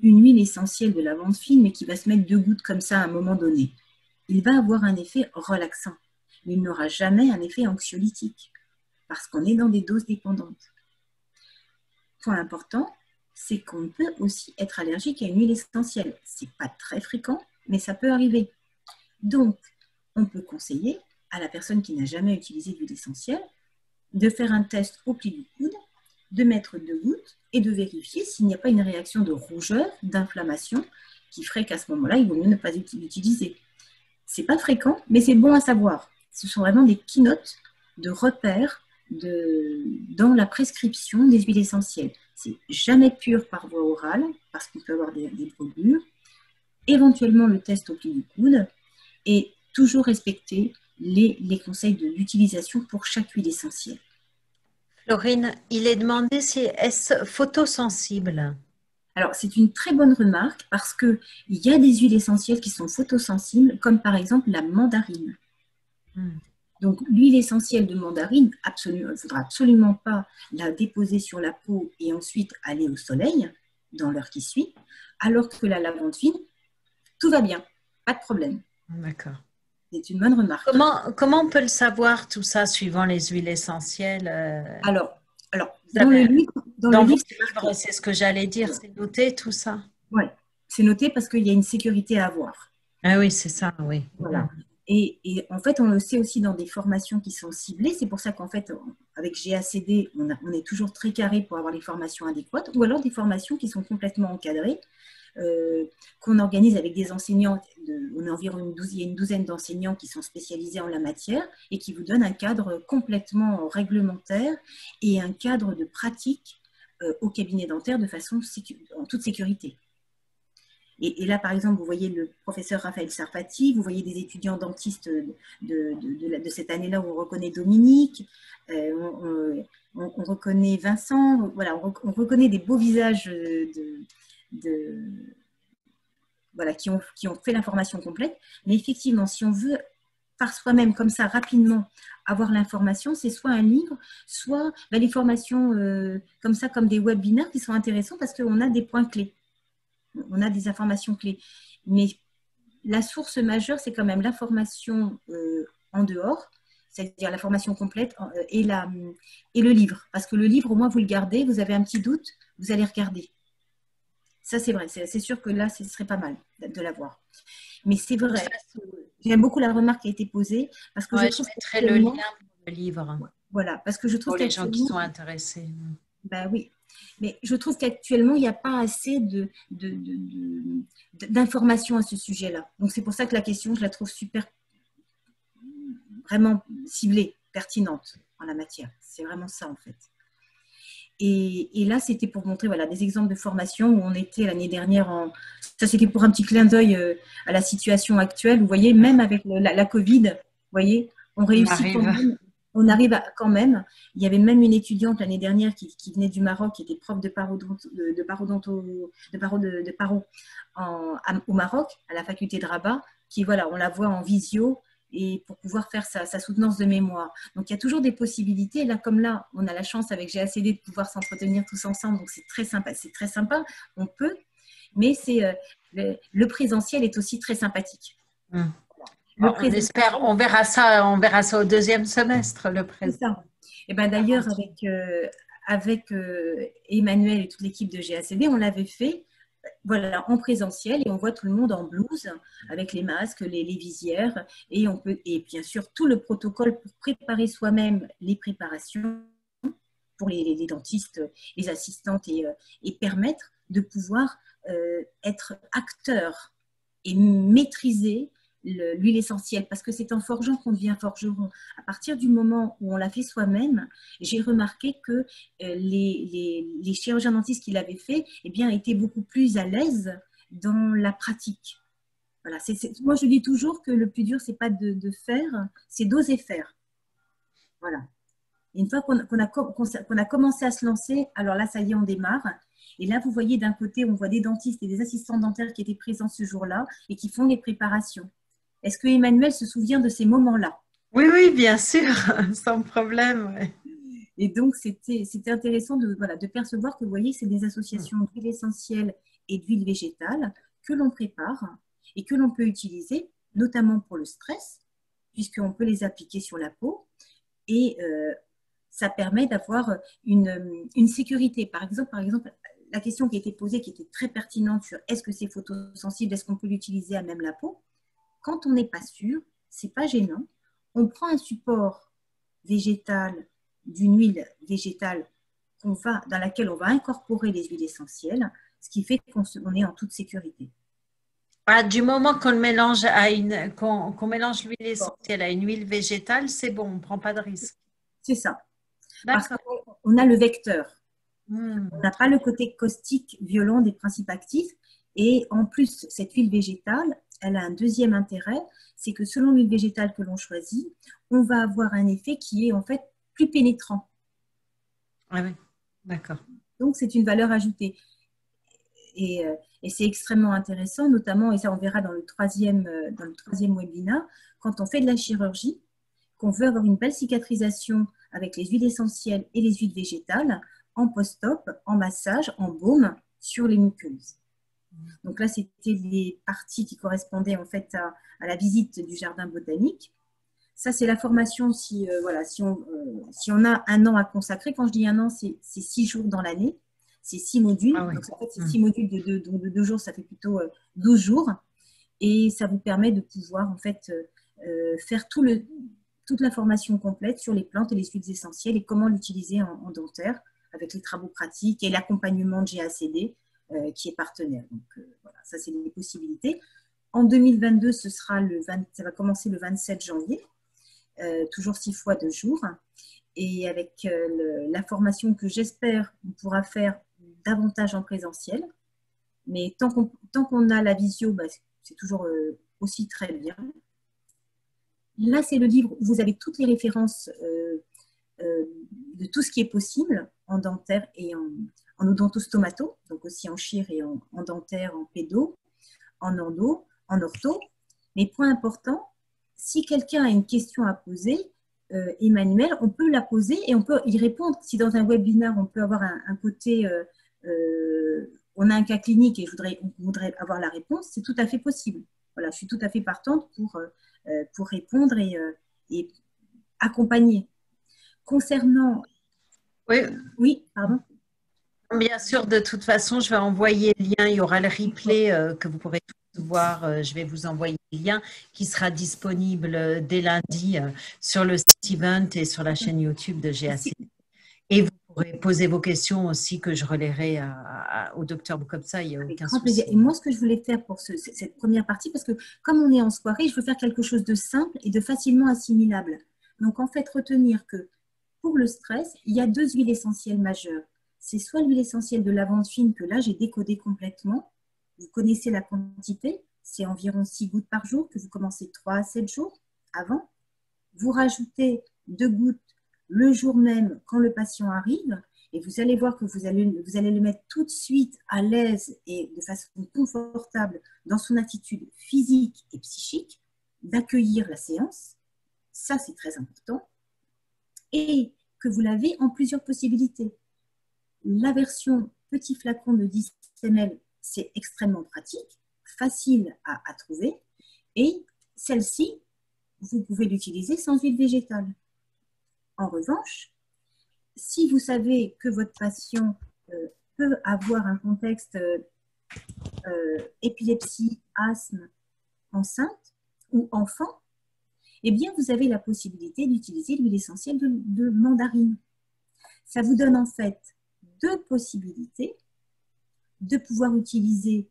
une huile essentielle de lavande fine, mais qui va se mettre 2 gouttes comme ça à un moment donné, il va avoir un effet relaxant, mais il n'aura jamais un effet anxiolytique, parce qu'on est dans des doses dépendantes. Point important, c'est qu'on peut aussi être allergique à une huile essentielle. Ce n'est pas très fréquent, mais ça peut arriver. Donc, on peut conseiller à la personne qui n'a jamais utilisé d'huile essentielle de faire un test au pli du coude, de mettre 2 gouttes et de vérifier s'il n'y a pas une réaction de rougeur, d'inflammation, qui ferait qu'à ce moment-là, il vaut mieux ne pas l'utiliser. Ce n'est pas fréquent, mais c'est bon à savoir. Ce sont vraiment des keynotes de repères dans la prescription des huiles essentielles. C'est jamais pur par voie orale, parce qu'on peut avoir des brûlures. Éventuellement, le test au pli du coude et toujours respecter les conseils d'utilisation pour chaque huile essentielle. Florine, il est demandé si est-ce photosensible? Alors, c'est une très bonne remarque parce qu'il y a des huiles essentielles qui sont photosensibles, comme par exemple la mandarine. Donc, l'huile essentielle de mandarine, il ne faudra absolument pas la déposer sur la peau et ensuite aller au soleil dans l'heure qui suit, alors que la lavande fine, tout va bien, pas de problème. D'accord. C'est une bonne remarque. Comment on peut le savoir tout ça suivant les huiles essentielles? Alors dans le livre, c'est ce que j'allais dire, c'est noté tout ça. Oui, c'est noté parce qu'il y a une sécurité à avoir. Ah oui, c'est ça, oui. Voilà. Et en fait, on le sait aussi dans des formations qui sont ciblées. C'est pour ça qu'en fait, avec GACD, on est toujours très carré pour avoir les formations adéquates, ou alors des formations qui sont complètement encadrées, qu'on organise avec des enseignants. On a environ il y a une douzaine d'enseignants qui sont spécialisés en la matière et qui vous donnent un cadre complètement réglementaire et un cadre de pratique au cabinet dentaire de façon en toute sécurité. Et là, par exemple, vous voyez le professeur Raphaël Sarfati, vous voyez des étudiants dentistes de cette année-là où on reconnaît Dominique, on reconnaît Vincent, voilà, on reconnaît des beaux visages voilà, qui ont fait la formation complète. Mais effectivement, si on veut par soi-même, comme ça, rapidement, avoir l'information, c'est soit un livre, soit les formations comme ça, comme des webinaires qui sont intéressants parce qu'on a des points clés. On a des informations clés. Mais la source majeure, c'est quand même l'information en dehors, c'est-à-dire la formation complète et le livre. Parce que le livre, au moins, vous le gardez, vous avez un petit doute, vous allez regarder. Ça, c'est vrai. C'est sûr que là, ce serait pas mal de l'avoir. Mais c'est vrai. J'aime beaucoup la remarque qui a été posée. Parce que je mettrai le lien pour le livre. Voilà. Parce que je trouve pour les gens qui sont intéressés. Ben oui. Mais je trouve qu'actuellement, il n'y a pas assez d'informations à ce sujet-là. Donc, c'est pour ça que la question, je la trouve vraiment ciblée, pertinente en la matière. C'est vraiment ça, en fait. Et là, c'était pour montrer des exemples de formation où on était l'année dernière ça, c'était pour un petit clin d'œil à la situation actuelle. Vous voyez, même avec la Covid, vous voyez, on réussit quand même. On arrive quand même. Il y avait même une étudiante l'année dernière qui venait du Maroc, qui était prof de paro au Maroc, à la faculté de Rabat, qui, on la voit en visio et pour pouvoir faire sa soutenance de mémoire. Donc, il y a toujours des possibilités. Là, comme là, on a la chance avec GACD de pouvoir s'entretenir tous ensemble. Donc, c'est très sympa. C'est très sympa. On peut. Mais le présentiel est aussi très sympathique. On verra ça au deuxième semestre, le présent. Et d'ailleurs, avec Emmanuel et toute l'équipe de GACD, on l'avait fait en présentiel et on voit tout le monde en blouse avec les masques, les visières et bien sûr tout le protocole pour préparer soi-même les préparations pour les dentistes, les assistantes et permettre de pouvoir être acteur et maîtriser l'huile essentielle, parce que c'est en forgeant qu'on devient forgeron. À partir du moment où on l'a fait soi-même, j'ai remarqué que les chirurgiens dentistes qui l'avaient fait, eh bien, étaient beaucoup plus à l'aise dans la pratique. Voilà, moi, je dis toujours que le plus dur, c'est pas de faire, c'est d'oser faire. Voilà. Et une fois qu'on a commencé à se lancer, alors là, ça y est, on démarre. Et là, vous voyez d'un côté, on voit des dentistes et des assistants dentaires qui étaient présents ce jour-là et qui font les préparations. Est-ce que Emmanuel se souvient de ces moments-là? Oui, oui, bien sûr, sans problème. Ouais. Et donc, c'était intéressant voilà, de percevoir que, vous voyez, c'est des associations d'huile essentielle et d'huile végétale que l'on prépare et que l'on peut utiliser, notamment pour le stress, puisqu'on peut les appliquer sur la peau. Et ça permet d'avoir une sécurité. Par exemple, la question qui a été posée, qui était très pertinente sur est-ce que c'est photosensible, est-ce qu'on peut l'utiliser à même la peau? Quand on n'est pas sûr, c'est pas gênant. On prend un support végétal, d'une huile végétale dans laquelle on va incorporer les huiles essentielles, ce qui fait qu'on est en toute sécurité. Ah, du moment qu'on mélange qu'on mélange l'huile essentielle à une huile végétale, c'est bon, on ne prend pas de risque. C'est ça. Parce qu'on a le vecteur. On n'a pas le côté caustique violent des principes actifs. Et en plus, cette huile végétale, elle a un deuxième intérêt, c'est que selon l'huile végétale que l'on choisit, on va avoir un effet qui est en fait plus pénétrant. Ah oui, d'accord. Donc, c'est une valeur ajoutée. Et c'est extrêmement intéressant, notamment, et ça on verra dans le troisième webinaire, quand on fait de la chirurgie, qu'on veut avoir une belle cicatrisation avec les huiles essentielles et les huiles végétales, en post-op, en massage, en baume sur les muqueuses. Donc là, c'était les parties qui correspondaient en fait à la visite du jardin botanique. Ça, c'est la formation si on a un an à consacrer. Quand je dis un an, c'est 6 jours dans l'année. C'est 6 modules. Ah oui. Donc, en fait, c'est 6 modules de 2 jours, ça fait plutôt 12 jours. Et ça vous permet de pouvoir en fait faire toute la formation complète sur les plantes et les huiles essentielles et comment l'utiliser en dentaire avec les travaux pratiques et l'accompagnement de GACD qui est partenaire. Donc voilà, ça c'est les possibilités. En 2022, ça va commencer le 27 janvier, toujours 6 fois 2 jours. Et avec la formation que j'espère on pourra faire davantage en présentiel. Mais tant qu'on a la visio, c'est toujours aussi très bien. Là, c'est le livre où vous avez toutes les références de tout ce qui est possible en dentaire et en odontostomato, donc aussi en chir et en dentaire, en pédo, en endo, en ortho. Mais point important, si quelqu'un a une question à poser, Emmanuel, on peut la poser et on peut y répondre. Si dans un webinaire, on peut avoir un côté, on a un cas clinique et on voudrait avoir la réponse, c'est tout à fait possible. Voilà, je suis tout à fait partante pour répondre et accompagner. Concernant... Oui. Oui, pardon. Bien sûr, de toute façon, je vais envoyer le lien. Il y aura le replay que vous pourrez tous voir. Je vais vous envoyer le lien qui sera disponible dès lundi sur le site Event et sur la chaîne YouTube de GAC. Et vous pourrez poser vos questions aussi que je relayerai au docteur Boukobza. Il n'y a aucun souci. Et moi, ce que je voulais faire pour cette première partie, parce que comme on est en soirée, je veux faire quelque chose de simple et de facilement assimilable. Donc, en fait, retenir que pour le stress, il y a 2 huiles essentielles majeures. C'est soit l'huile essentielle de lavande fine que là, j'ai décodé complètement. Vous connaissez la quantité, c'est environ 6 gouttes par jour que vous commencez 3 à 7 jours avant. Vous rajoutez 2 gouttes le jour même quand le patient arrive et vous allez voir que vous allez le mettre tout de suite à l'aise et de façon confortable dans son attitude physique et psychique d'accueillir la séance. Ça, c'est très important. Et que vous l'avez en plusieurs possibilités. La version petit flacon de 10 ml, c'est extrêmement pratique, facile à trouver. Et celle-ci, vous pouvez l'utiliser sans huile végétale. En revanche, si vous savez que votre patient peut avoir un contexte épilepsie, asthme, enceinte ou enfant, eh bien, vous avez la possibilité d'utiliser l'huile essentielle de mandarine. Ça vous donne en fait 2 possibilités de pouvoir utiliser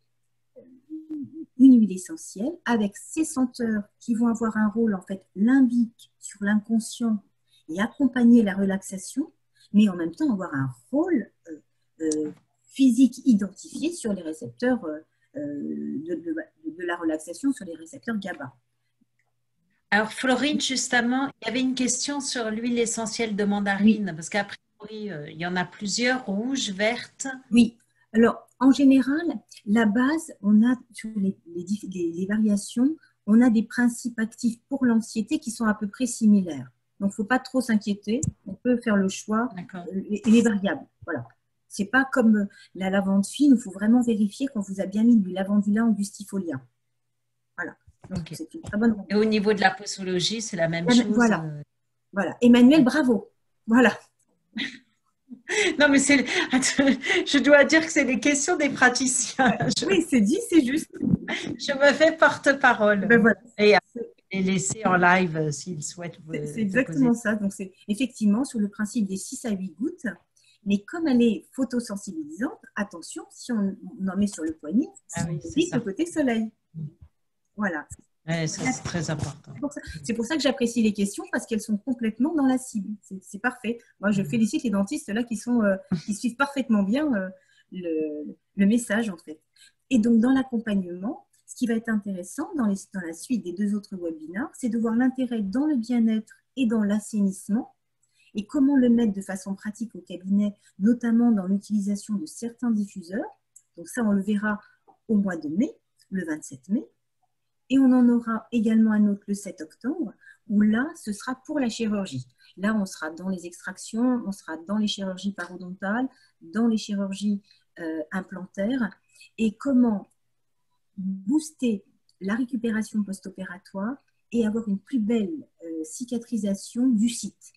une huile essentielle avec ces senteurs qui vont avoir un rôle, en fait, limbique sur l'inconscient et accompagner la relaxation, mais en même temps avoir un rôle physique identifié sur les récepteurs de la relaxation, sur les récepteurs GABA. Alors, Florine, justement, il y avait une question sur l'huile essentielle de mandarine, Oui. parce qu'a priori, il y en a plusieurs, rouges, vertes. Oui. Alors, en général, la base, on a sur les variations, on a des principes actifs pour l'anxiété qui sont à peu près similaires. Donc, il ne faut pas trop s'inquiéter. On peut faire le choix et les variables. Voilà. Ce n'est pas comme la lavande fine. Il faut vraiment vérifier quand vous avez bien mis du lavandula ou du stifolien. Voilà. Donc, Okay. c'est une très bonne. Et au niveau de la posologie, c'est la même chose. Voilà. Voilà. Emmanuel, bravo. Voilà. Non, mais je dois dire que c'est les questions des praticiens. Oui, c'est dit, c'est juste. Je me fais porte-parole. Ben voilà. Et les laisser en live s'ils souhaitent vous C'est exactement poser. ça. Donc, c'est effectivement sur le principe des 6 à 8 gouttes. Mais comme elle est photosensibilisante, attention, si on en met sur le poignet, on évite le côté soleil. Voilà. Ouais, ça, c'est très important. C'est pour ça que j'apprécie les questions parce qu'elles sont complètement dans la cible. C'est parfait. Moi, je félicite les dentistes là qui suivent parfaitement bien le message en fait. Et donc, dans l'accompagnement, ce qui va être intéressant dans la suite des 2 autres webinaires, c'est de voir l'intérêt dans le bien-être et dans l'assainissement et comment le mettre de façon pratique au cabinet, notamment dans l'utilisation de certains diffuseurs. Donc ça, on le verra au mois de mai, le 27 mai. Et on en aura également un autre le 7 octobre, où là, ce sera pour la chirurgie. Là, on sera dans les extractions, on sera dans les chirurgies parodontales, dans les chirurgies implantaires, et comment booster la récupération post-opératoire et avoir une plus belle cicatrisation du site.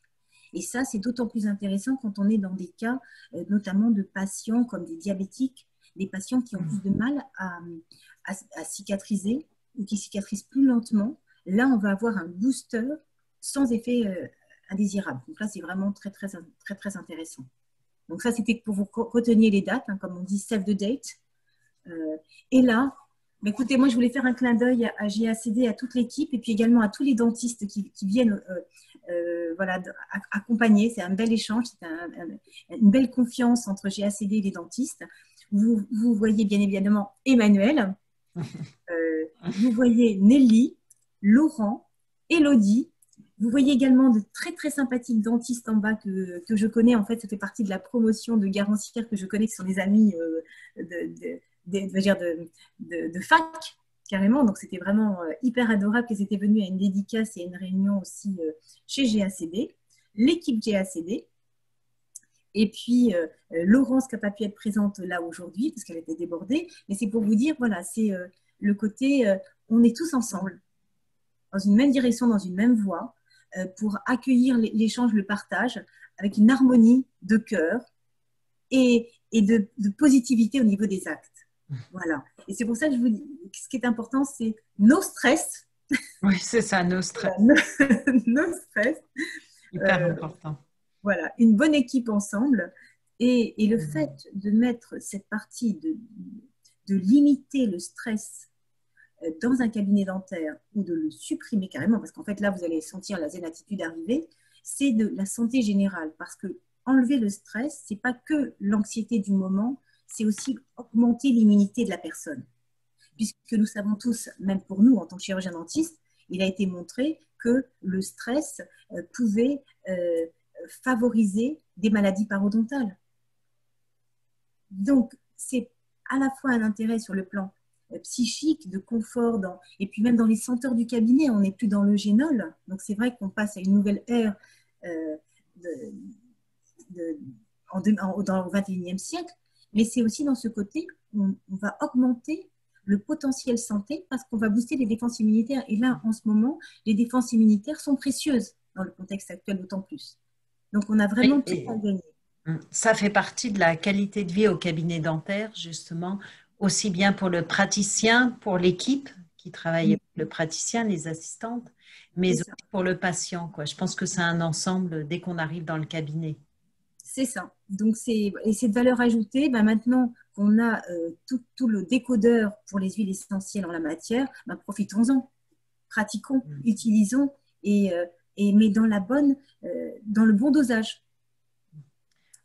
Et ça, c'est d'autant plus intéressant quand on est dans des cas, notamment de patients comme des diabétiques, des patients qui ont plus de mal à cicatriser ou qui cicatrisent plus lentement. Là, on va avoir un booster sans effet indésirable. Donc là, c'est vraiment très, très, très, très intéressant. Donc ça, c'était pour vous retenir les dates, hein, comme on dit, save the date. Et là, écoutez, moi, je voulais faire un clin d'œil à GACD, à toute l'équipe, et puis également à tous les dentistes qui viennent voilà, accompagner. C'est un bel échange, c'est une belle confiance entre GACD et les dentistes. Vous voyez bien évidemment Emmanuel, vous voyez Nelly, Laurent, Elodie. Vous voyez également de très très sympathiques dentistes en bas que je connais. En fait, ça fait partie de la promotion de Garancière que je connais, qui sont des amis de fac, carrément. Donc, c'était vraiment hyper adorable qu'ils étaient venus à une dédicace et à une réunion aussi chez GACD, l'équipe GACD. Et puis, Laurence qui n'a pas pu être présente là aujourd'hui parce qu'elle était débordée. Mais c'est pour vous dire, voilà, c'est le côté, on est tous ensemble, dans une même direction, dans une même voie, pour accueillir l'échange, le partage, avec une harmonie de cœur et de positivité au niveau des actes. Voilà. Et c'est pour ça que je vous dis, ce qui est important, c'est no stress. Oui, c'est ça, no stress. No stress. Hyper important. Voilà, une bonne équipe ensemble. Et le fait de mettre cette partie de limiter le stress dans un cabinet dentaire ou de le supprimer carrément, parce qu'en fait là, vous allez sentir la zen attitude arriver, c'est de la santé générale. Parce que enlever le stress, c'est pas que l'anxiété du moment, c'est aussi augmenter l'immunité de la personne. Puisque nous savons tous, même pour nous en tant que chirurgien dentiste, il a été montré que le stress pouvait favoriser des maladies parodontales. Donc, c'est à la fois un intérêt sur le plan psychique, de confort, et puis même dans les senteurs du cabinet, on n'est plus dans le génol. Donc, c'est vrai qu'on passe à une nouvelle ère dans le 21e siècle, mais c'est aussi dans ce côté où on va augmenter le potentiel santé parce qu'on va booster les défenses immunitaires. Et là, en ce moment, les défenses immunitaires sont précieuses dans le contexte actuel d'autant plus. Donc, on a vraiment tout à gagner. Ça fait partie de la qualité de vie au cabinet dentaire, justement, aussi bien pour le praticien, pour l'équipe qui travaille avec le praticien, les assistantes, mais aussi pour le patient, quoi. Je pense que c'est un ensemble dès qu'on arrive dans le cabinet. C'est ça. Donc, et cette valeur ajoutée, ben maintenant qu'on a tout le décodeur pour les huiles essentielles en la matière, ben profitons-en, pratiquons, utilisons mais dans le bon dosage.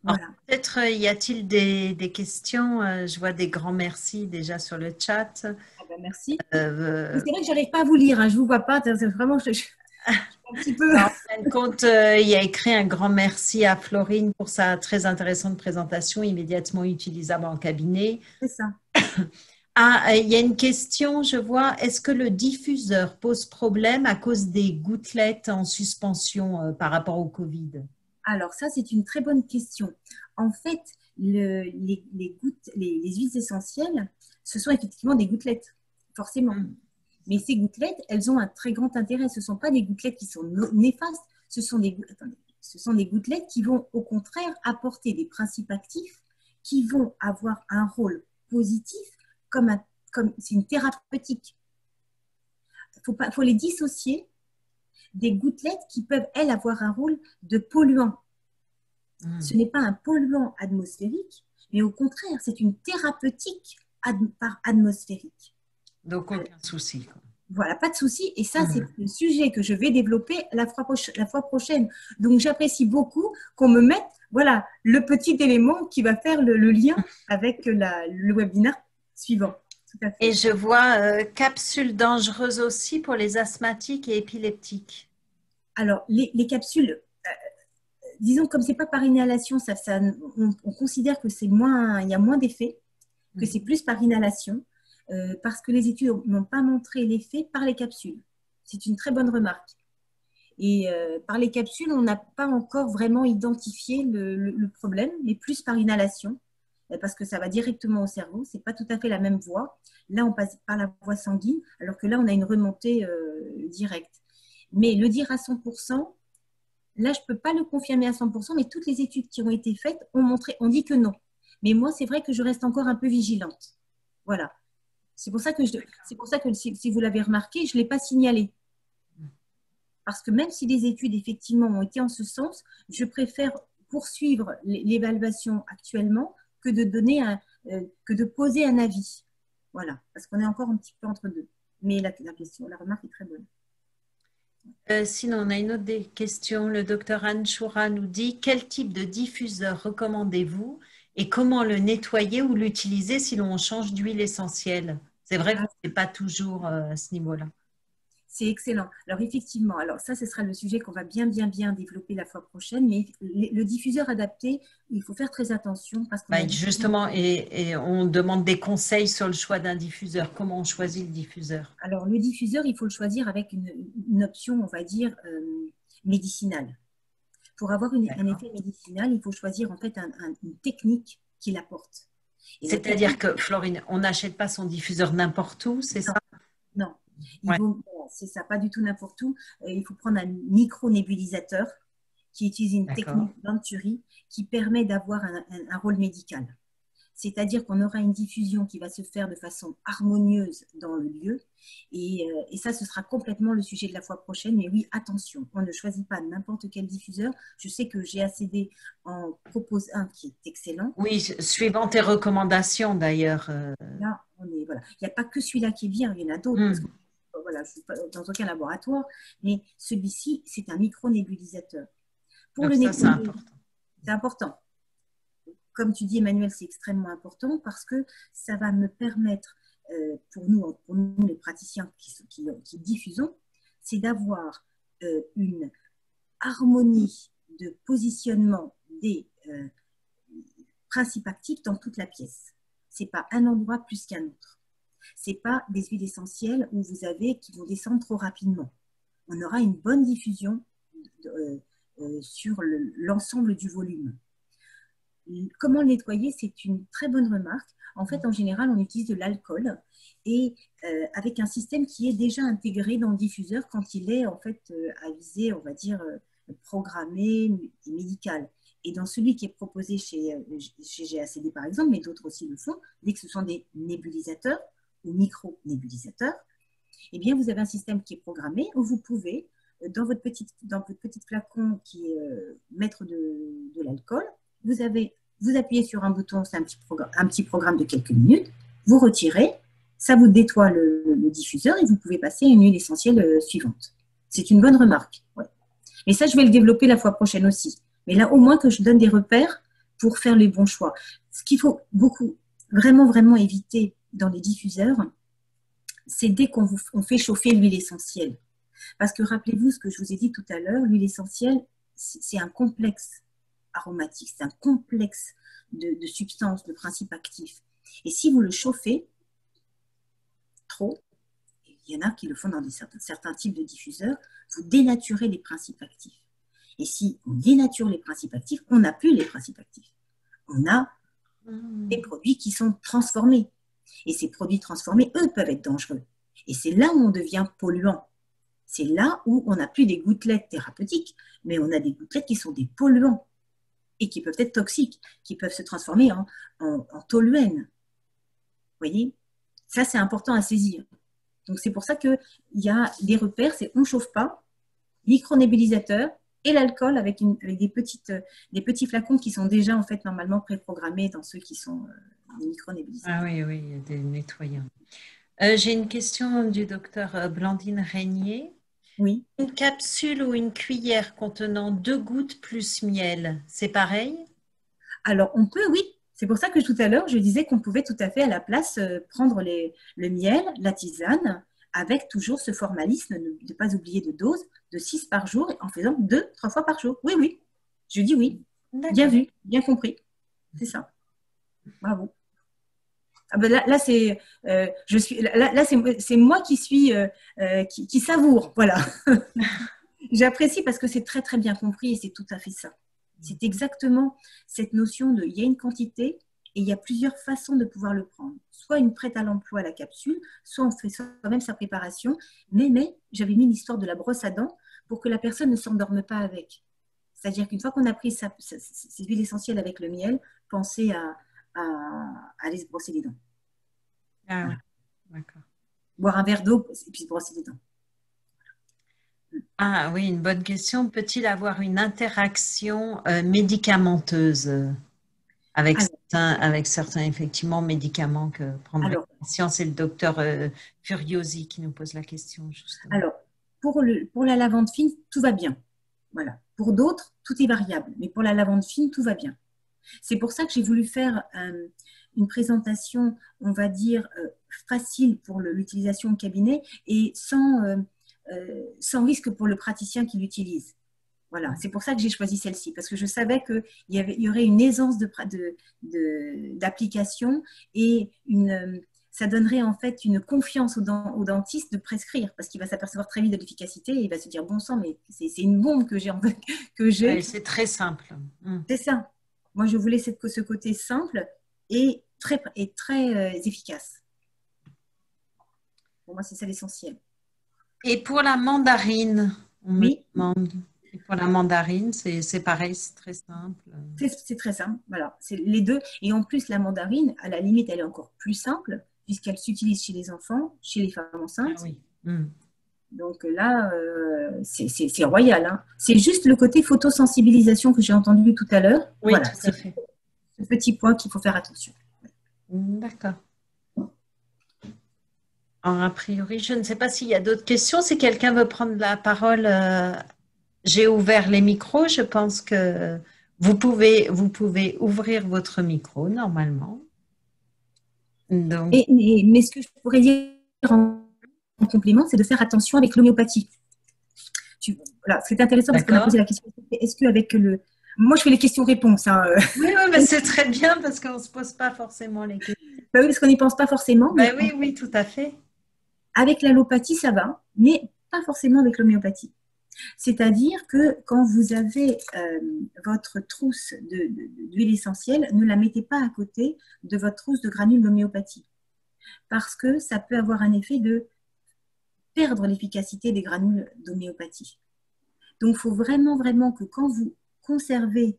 Alors, Voilà. peut-être y a-t-il des questions? Je vois des grands merci déjà sur le chat. Ah ben, merci. Euh, C'est vrai que je n'arrive pas à vous lire, hein, je ne vous vois pas. C'est vraiment, je suis un petit peu. En fin de compte, il a écrit un grand merci à Florine pour sa très intéressante présentation, immédiatement utilisable en cabinet. C'est ça. Ah, il y a une question, je vois. Est-ce que le diffuseur pose problème à cause des gouttelettes en suspension par rapport au Covid? Alors, ça, c'est une très bonne question. En fait, les huiles essentielles, ce sont effectivement des gouttelettes, forcément. Mais ces gouttelettes, elles ont un très grand intérêt. Ce ne sont pas des gouttelettes qui sont néfastes, ce sont des gouttelettes qui vont au contraire apporter des principes actifs qui vont avoir un rôle positif comme c'est une thérapeutique. Il faut les dissocier des gouttelettes qui peuvent, elles, avoir un rôle de polluant. Ce n'est pas un polluant atmosphérique, mais au contraire, c'est une thérapeutique par atmosphérique. Donc, aucun souci, quoi. Voilà, pas de souci. Et ça, c'est le sujet que je vais développer la fois prochaine. Donc, j'apprécie beaucoup qu'on me mette, voilà, le petit élément qui va faire le lien avec le webinaire suivant. Tout à fait. Et je vois capsules dangereuses aussi pour les asthmatiques et épileptiques. Alors, les capsules, disons, comme c'est pas par inhalation, on considère que il y a moins d'effets, que c'est plus par inhalation. Parce que les études n'ont pas montré l'effet par les capsules. C'est une très bonne remarque. Et par les capsules, on n'a pas encore vraiment identifié le problème, mais plus par inhalation, parce que ça va directement au cerveau. Ce n'est pas tout à fait la même voie. Là, on passe par la voie sanguine, alors que là, on a une remontée directe. Mais le dire à 100%, là, je ne peux pas le confirmer à 100%, mais toutes les études qui ont été faites ont dit que non. Mais moi, c'est vrai que je reste encore un peu vigilante. Voilà. C'est pour ça que, si vous l'avez remarqué, je ne l'ai pas signalé. Parce que même si les études, effectivement, ont été en ce sens, je préfère poursuivre l'évaluation actuellement que de poser un avis. Voilà, parce qu'on est encore un petit peu entre deux. Mais la remarque est très bonne. Sinon, on a une autre question. Le docteur Anne Choura nous dit: quel type de diffuseur recommandez-vous et comment le nettoyer ou l'utiliser si l'on change d'huile essentielle? C'est vrai qu'on ne sait pas toujours à ce niveau-là. C'est excellent. Alors effectivement, ça, ce sera le sujet qu'on va bien développer la fois prochaine. Mais le diffuseur adapté, il faut faire très attention parce qu'on justement, et on demande des conseils sur le choix d'un diffuseur. Comment on choisit le diffuseur? Alors le diffuseur, il faut le choisir avec une option, on va dire, médicinale. Pour avoir un effet médicinal, il faut choisir en fait une technique qui l'apporte. C'est-à-dire que, Florine, on n'achète pas son diffuseur n'importe où, c'est ça? Non, c'est ça, pas du tout n'importe où. Il faut prendre un micro-nébulisateur qui utilise une technique d'Venturi qui permet d'avoir un rôle médical. C'est-à-dire qu'on aura une diffusion qui va se faire de façon harmonieuse dans le lieu. Et ça, ce sera complètement le sujet de la fois prochaine. Mais oui, attention, on ne choisit pas n'importe quel diffuseur. Je sais que GACD en propose un qui est excellent. Oui, suivant tes recommandations d'ailleurs. Là, voilà. Il n'y a pas que celui-là qui est bien, il y en a d'autres. Parce que, voilà, je ne suis pas dans aucun laboratoire. Mais celui-ci, c'est un micro-nébulisateur. Pour le nettoyer, c'est important. Comme tu dis, Emmanuel, c'est extrêmement important parce que ça va me permettre, pour nous les praticiens qui diffusons, c'est d'avoir une harmonie de positionnement des principes actifs dans toute la pièce. Ce n'est pas un endroit plus qu'un autre. Ce n'est pas des huiles essentielles où vous avez qui vont descendre trop rapidement. On aura une bonne diffusion sur l'ensemble du volume. Comment le nettoyer? C'est une très bonne remarque. En fait, en général, on utilise de l'alcool et avec un système qui est déjà intégré dans le diffuseur quand il est en fait à visée, on va dire, programmée et médicale. Et dans celui qui est proposé chez GACD, par exemple, mais d'autres aussi le font, dès que ce sont des nébulisateurs ou micro-nébulisateurs, eh bien, vous avez un système qui est programmé où vous pouvez, dans votre petit flacon qui est mettre de l'alcool, vous appuyez sur un bouton, c'est un petit programme de quelques minutes, vous retirez, ça vous nettoie le diffuseur et vous pouvez passer à une huile essentielle suivante. C'est une bonne remarque. Ouais. Et ça, je vais le développer la fois prochaine aussi. Mais là, au moins que je donne des repères pour faire les bons choix. Ce qu'il faut vraiment éviter dans les diffuseurs, c'est dès qu'on fait chauffer l'huile essentielle. Parce que rappelez-vous ce que je vous ai dit tout à l'heure, l'huile essentielle, c'est un complexe aromatique, c'est un complexe de substances, de principes actifs. Et si vous le chauffez trop, il y en a qui le font dans certains types de diffuseurs, vous dénaturez les principes actifs. Et si on dénature les principes actifs, on n'a plus les principes actifs. On a des produits qui sont transformés. Et ces produits transformés, eux, peuvent être dangereux. Et c'est là où on devient polluant. C'est là où on n'a plus des gouttelettes thérapeutiques, mais on a des gouttelettes qui sont des polluants et qui peuvent être toxiques, qui peuvent se transformer en toluène. Vous voyez? Ça, c'est important à saisir. Donc, c'est pour ça qu'il y a des repères, c'est on ne chauffe pas, micronébulisateur et l'alcool avec des petits flacons qui sont déjà en fait normalement préprogrammés dans ceux qui sont des micronébulisateurs. Ah oui, il y a des nettoyants. J'ai une question du docteur Blandine Régnier. Oui. Une capsule ou une cuillère contenant 2 gouttes plus miel, c'est pareil? Alors, on peut, oui. C'est pour ça que tout à l'heure, je disais qu'on pouvait tout à fait à la place prendre le miel, la tisane, avec toujours ce formalisme de ne pas oublier de dose, de 6 par jour, en faisant 2-3 fois par jour. Oui. Je dis oui. Bien vu, bien compris. C'est ça. Bravo. Ah ben là c'est c'est moi qui suis qui savoure, voilà. J'apprécie parce que c'est très très bien compris et c'est tout à fait ça. C'est exactement cette notion de il y a une quantité et il y a plusieurs façons de pouvoir le prendre. Soit une prête à l'emploi, la capsule, soit on fait soi-même sa préparation. Mais j'avais mis l'histoire de la brosse à dents pour que la personne ne s'endorme pas avec. C'est-à-dire qu'une fois qu'on a pris ces huiles essentielles avec le miel, pensez à aller se brosser les dents. Ah oui, d'accord. Boire un verre d'eau et puis se brosser les dents. Ah oui, une bonne question. Peut-il avoir une interaction médicamenteuse avec certains effectivement médicaments que prendrait le patient? C'est le docteur Furiosi qui nous pose la question justement. Alors, pour la lavande fine, tout va bien. Voilà. Pour d'autres, tout est variable, mais pour la lavande fine, tout va bien. C'est pour ça que j'ai voulu faire une présentation, on va dire, facile pour l'utilisation au cabinet et sans risque pour le praticien qui l'utilise. Voilà, c'est pour ça que j'ai choisi celle-ci, parce que je savais qu'il y aurait une aisance d'application et ça donnerait en fait une confiance au dentiste de prescrire, parce qu'il va s'apercevoir très vite de l'efficacité et il va se dire, bon sang, mais c'est une bombe que j'ai. Oui, c'est très simple. C'est ça. Moi, je voulais ce côté simple et très efficace. Pour moi, c'est ça l'essentiel. Et pour la mandarine, on oui. me demande. Et pour la mandarine, c'est pareil, c'est très simple. C'est très simple, voilà. C'est les deux. Et en plus, la mandarine, à la limite, elle est encore plus simple puisqu'elle s'utilise chez les enfants, chez les femmes enceintes. Ah oui. Donc là, c'est royal. Hein. C'est juste le côté photosensibilisation que j'ai entendu tout à l'heure. Oui, voilà, tout à fait. Ce petit point qu'il faut faire attention. D'accord. Alors, a priori, je ne sais pas s'il y a d'autres questions. Si quelqu'un veut prendre la parole, j'ai ouvert les micros. Je pense que vous pouvez ouvrir votre micro normalement. Donc... mais ce que je pourrais dire en complément, c'est de faire attention avec l'homéopathie. Voilà, c'est intéressant parce qu'on a posé la question. Est-ce qu'avec le... Moi, je fais les questions-réponses. Hein. Oui, mais c'est très bien parce qu'on ne se pose pas forcément les questions. Oui, parce qu'on n'y pense pas forcément. Mais oui, tout à fait. Avec l'allopathie, ça va, mais pas forcément avec l'homéopathie. C'est-à-dire que quand vous avez votre trousse d'huile essentielle, ne la mettez pas à côté de votre trousse de granules d'homéopathie. Parce que ça peut avoir un effet de perdre l'efficacité des granules d'homéopathie. Donc, il faut vraiment que quand vous conservez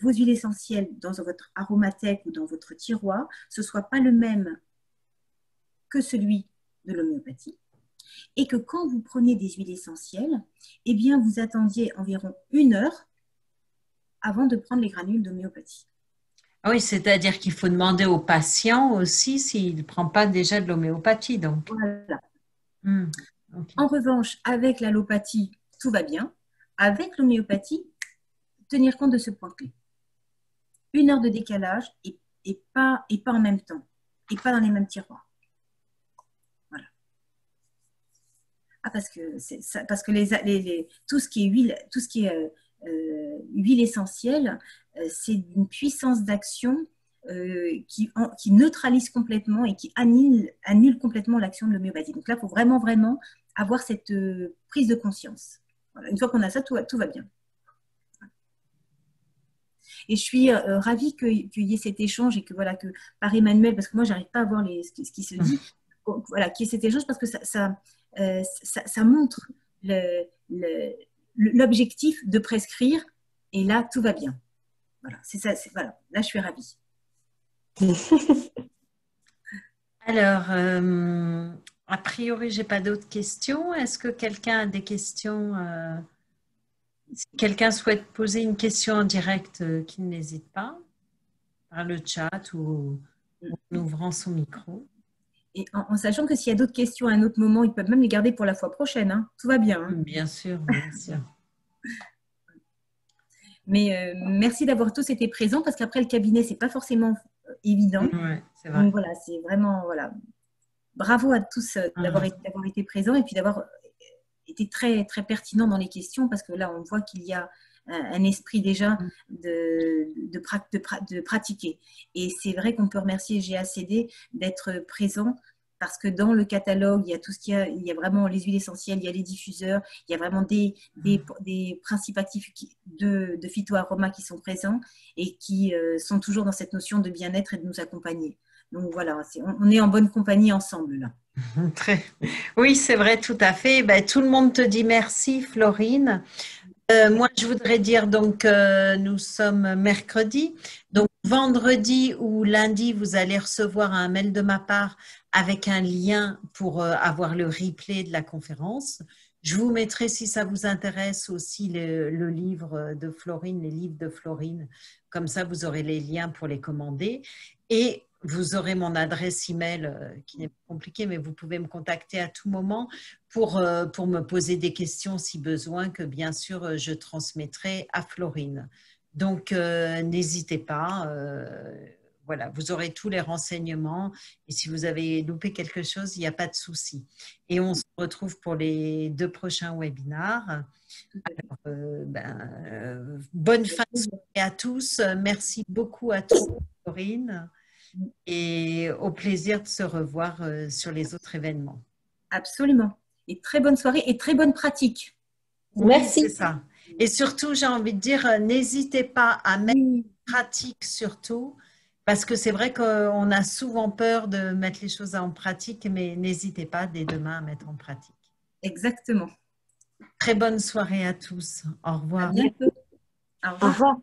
vos huiles essentielles dans votre aromathèque ou dans votre tiroir, ce ne soit pas le même que celui de l'homéopathie. Et que quand vous prenez des huiles essentielles, eh bien, vous attendiez environ 1 heure avant de prendre les granules d'homéopathie. Ah oui, c'est-à-dire qu'il faut demander au patient aussi s'il ne prend pas déjà de l'homéopathie, donc. Voilà. Ok. En revanche, avec l'allopathie, tout va bien. Avec l'homéopathie, tenir compte de ce point clé. 1 heure de décalage et pas en même temps, et pas dans les mêmes tiroirs. Voilà. Ah, parce que tout ce qui est huile, huile essentielle, c'est d'une puissance d'action qui neutralise complètement et qui annule complètement l'action de l'homéopathie. Donc là, il faut vraiment avoir cette prise de conscience. Voilà. Une fois qu'on a ça, tout va bien. Et je suis ravie qu'il y ait cet échange et que, voilà, que par Emmanuel, parce que moi, j'arrive pas à voir ce qui se dit, voilà, qu'il y ait cet échange parce que ça montre l'objectif de prescrire et là, tout va bien. Voilà, c'est ça, voilà, là, je suis ravie. Alors, a priori, j'ai pas d'autres questions. Est-ce que quelqu'un a des questions si quelqu'un souhaite poser une question en direct, qu'il n'hésite pas par le chat ou en ouvrant son micro. Et en sachant que s'il y a d'autres questions à un autre moment, ils peuvent même les garder pour la fois prochaine. Hein. Tout va bien. Hein. Bien sûr, bien sûr. Mais merci d'avoir tous été présents parce qu'après le cabinet, c'est pas forcément évident. Ouais, c'est vrai. Donc voilà, c'est vraiment voilà. Bravo à tous d'avoir été présents et puis d'avoir été très très pertinent dans les questions parce que là, on voit qu'il y a un esprit déjà de pratiquer. Et c'est vrai qu'on peut remercier GACD d'être présent parce que dans le catalogue, il y a tout ce qu'il y a, il y a vraiment les huiles essentielles, il y a les diffuseurs, il y a vraiment des principes actifs de phytoaromas qui sont présents et qui sont toujours dans cette notion de bien-être et de nous accompagner. Donc voilà, on est en bonne compagnie ensemble là. Oui, c'est vrai, tout à fait. Ben, tout le monde te dit merci, Florine. Moi, je voudrais dire donc nous sommes mercredi. Donc vendredi ou lundi, vous allez recevoir un mail de ma part avec un lien pour avoir le replay de la conférence. Je vous mettrai, si ça vous intéresse, aussi le livre de Florine, les livres de Florine. Comme ça, vous aurez les liens pour les commander. Et vous aurez mon adresse email qui n'est pas compliquée, mais vous pouvez me contacter à tout moment pour me poser des questions si besoin, que bien sûr je transmettrai à Florine. Donc n'hésitez pas, voilà, vous aurez tous les renseignements et si vous avez loupé quelque chose, il n'y a pas de souci. Et on se retrouve pour les 2 prochains webinars. Alors, bonne fin de soirée à tous. Merci beaucoup à tous, Florine, et au plaisir de se revoir sur les autres événements. Absolument. Et très bonne soirée et très bonne pratique. Merci. C'est ça. Et surtout, j'ai envie de dire, n'hésitez pas à mettre en pratique surtout, parce que c'est vrai qu'on a souvent peur de mettre les choses en pratique, mais n'hésitez pas dès demain à mettre en pratique. Exactement. Très bonne soirée à tous. Au revoir. À bientôt. Au revoir. Au revoir.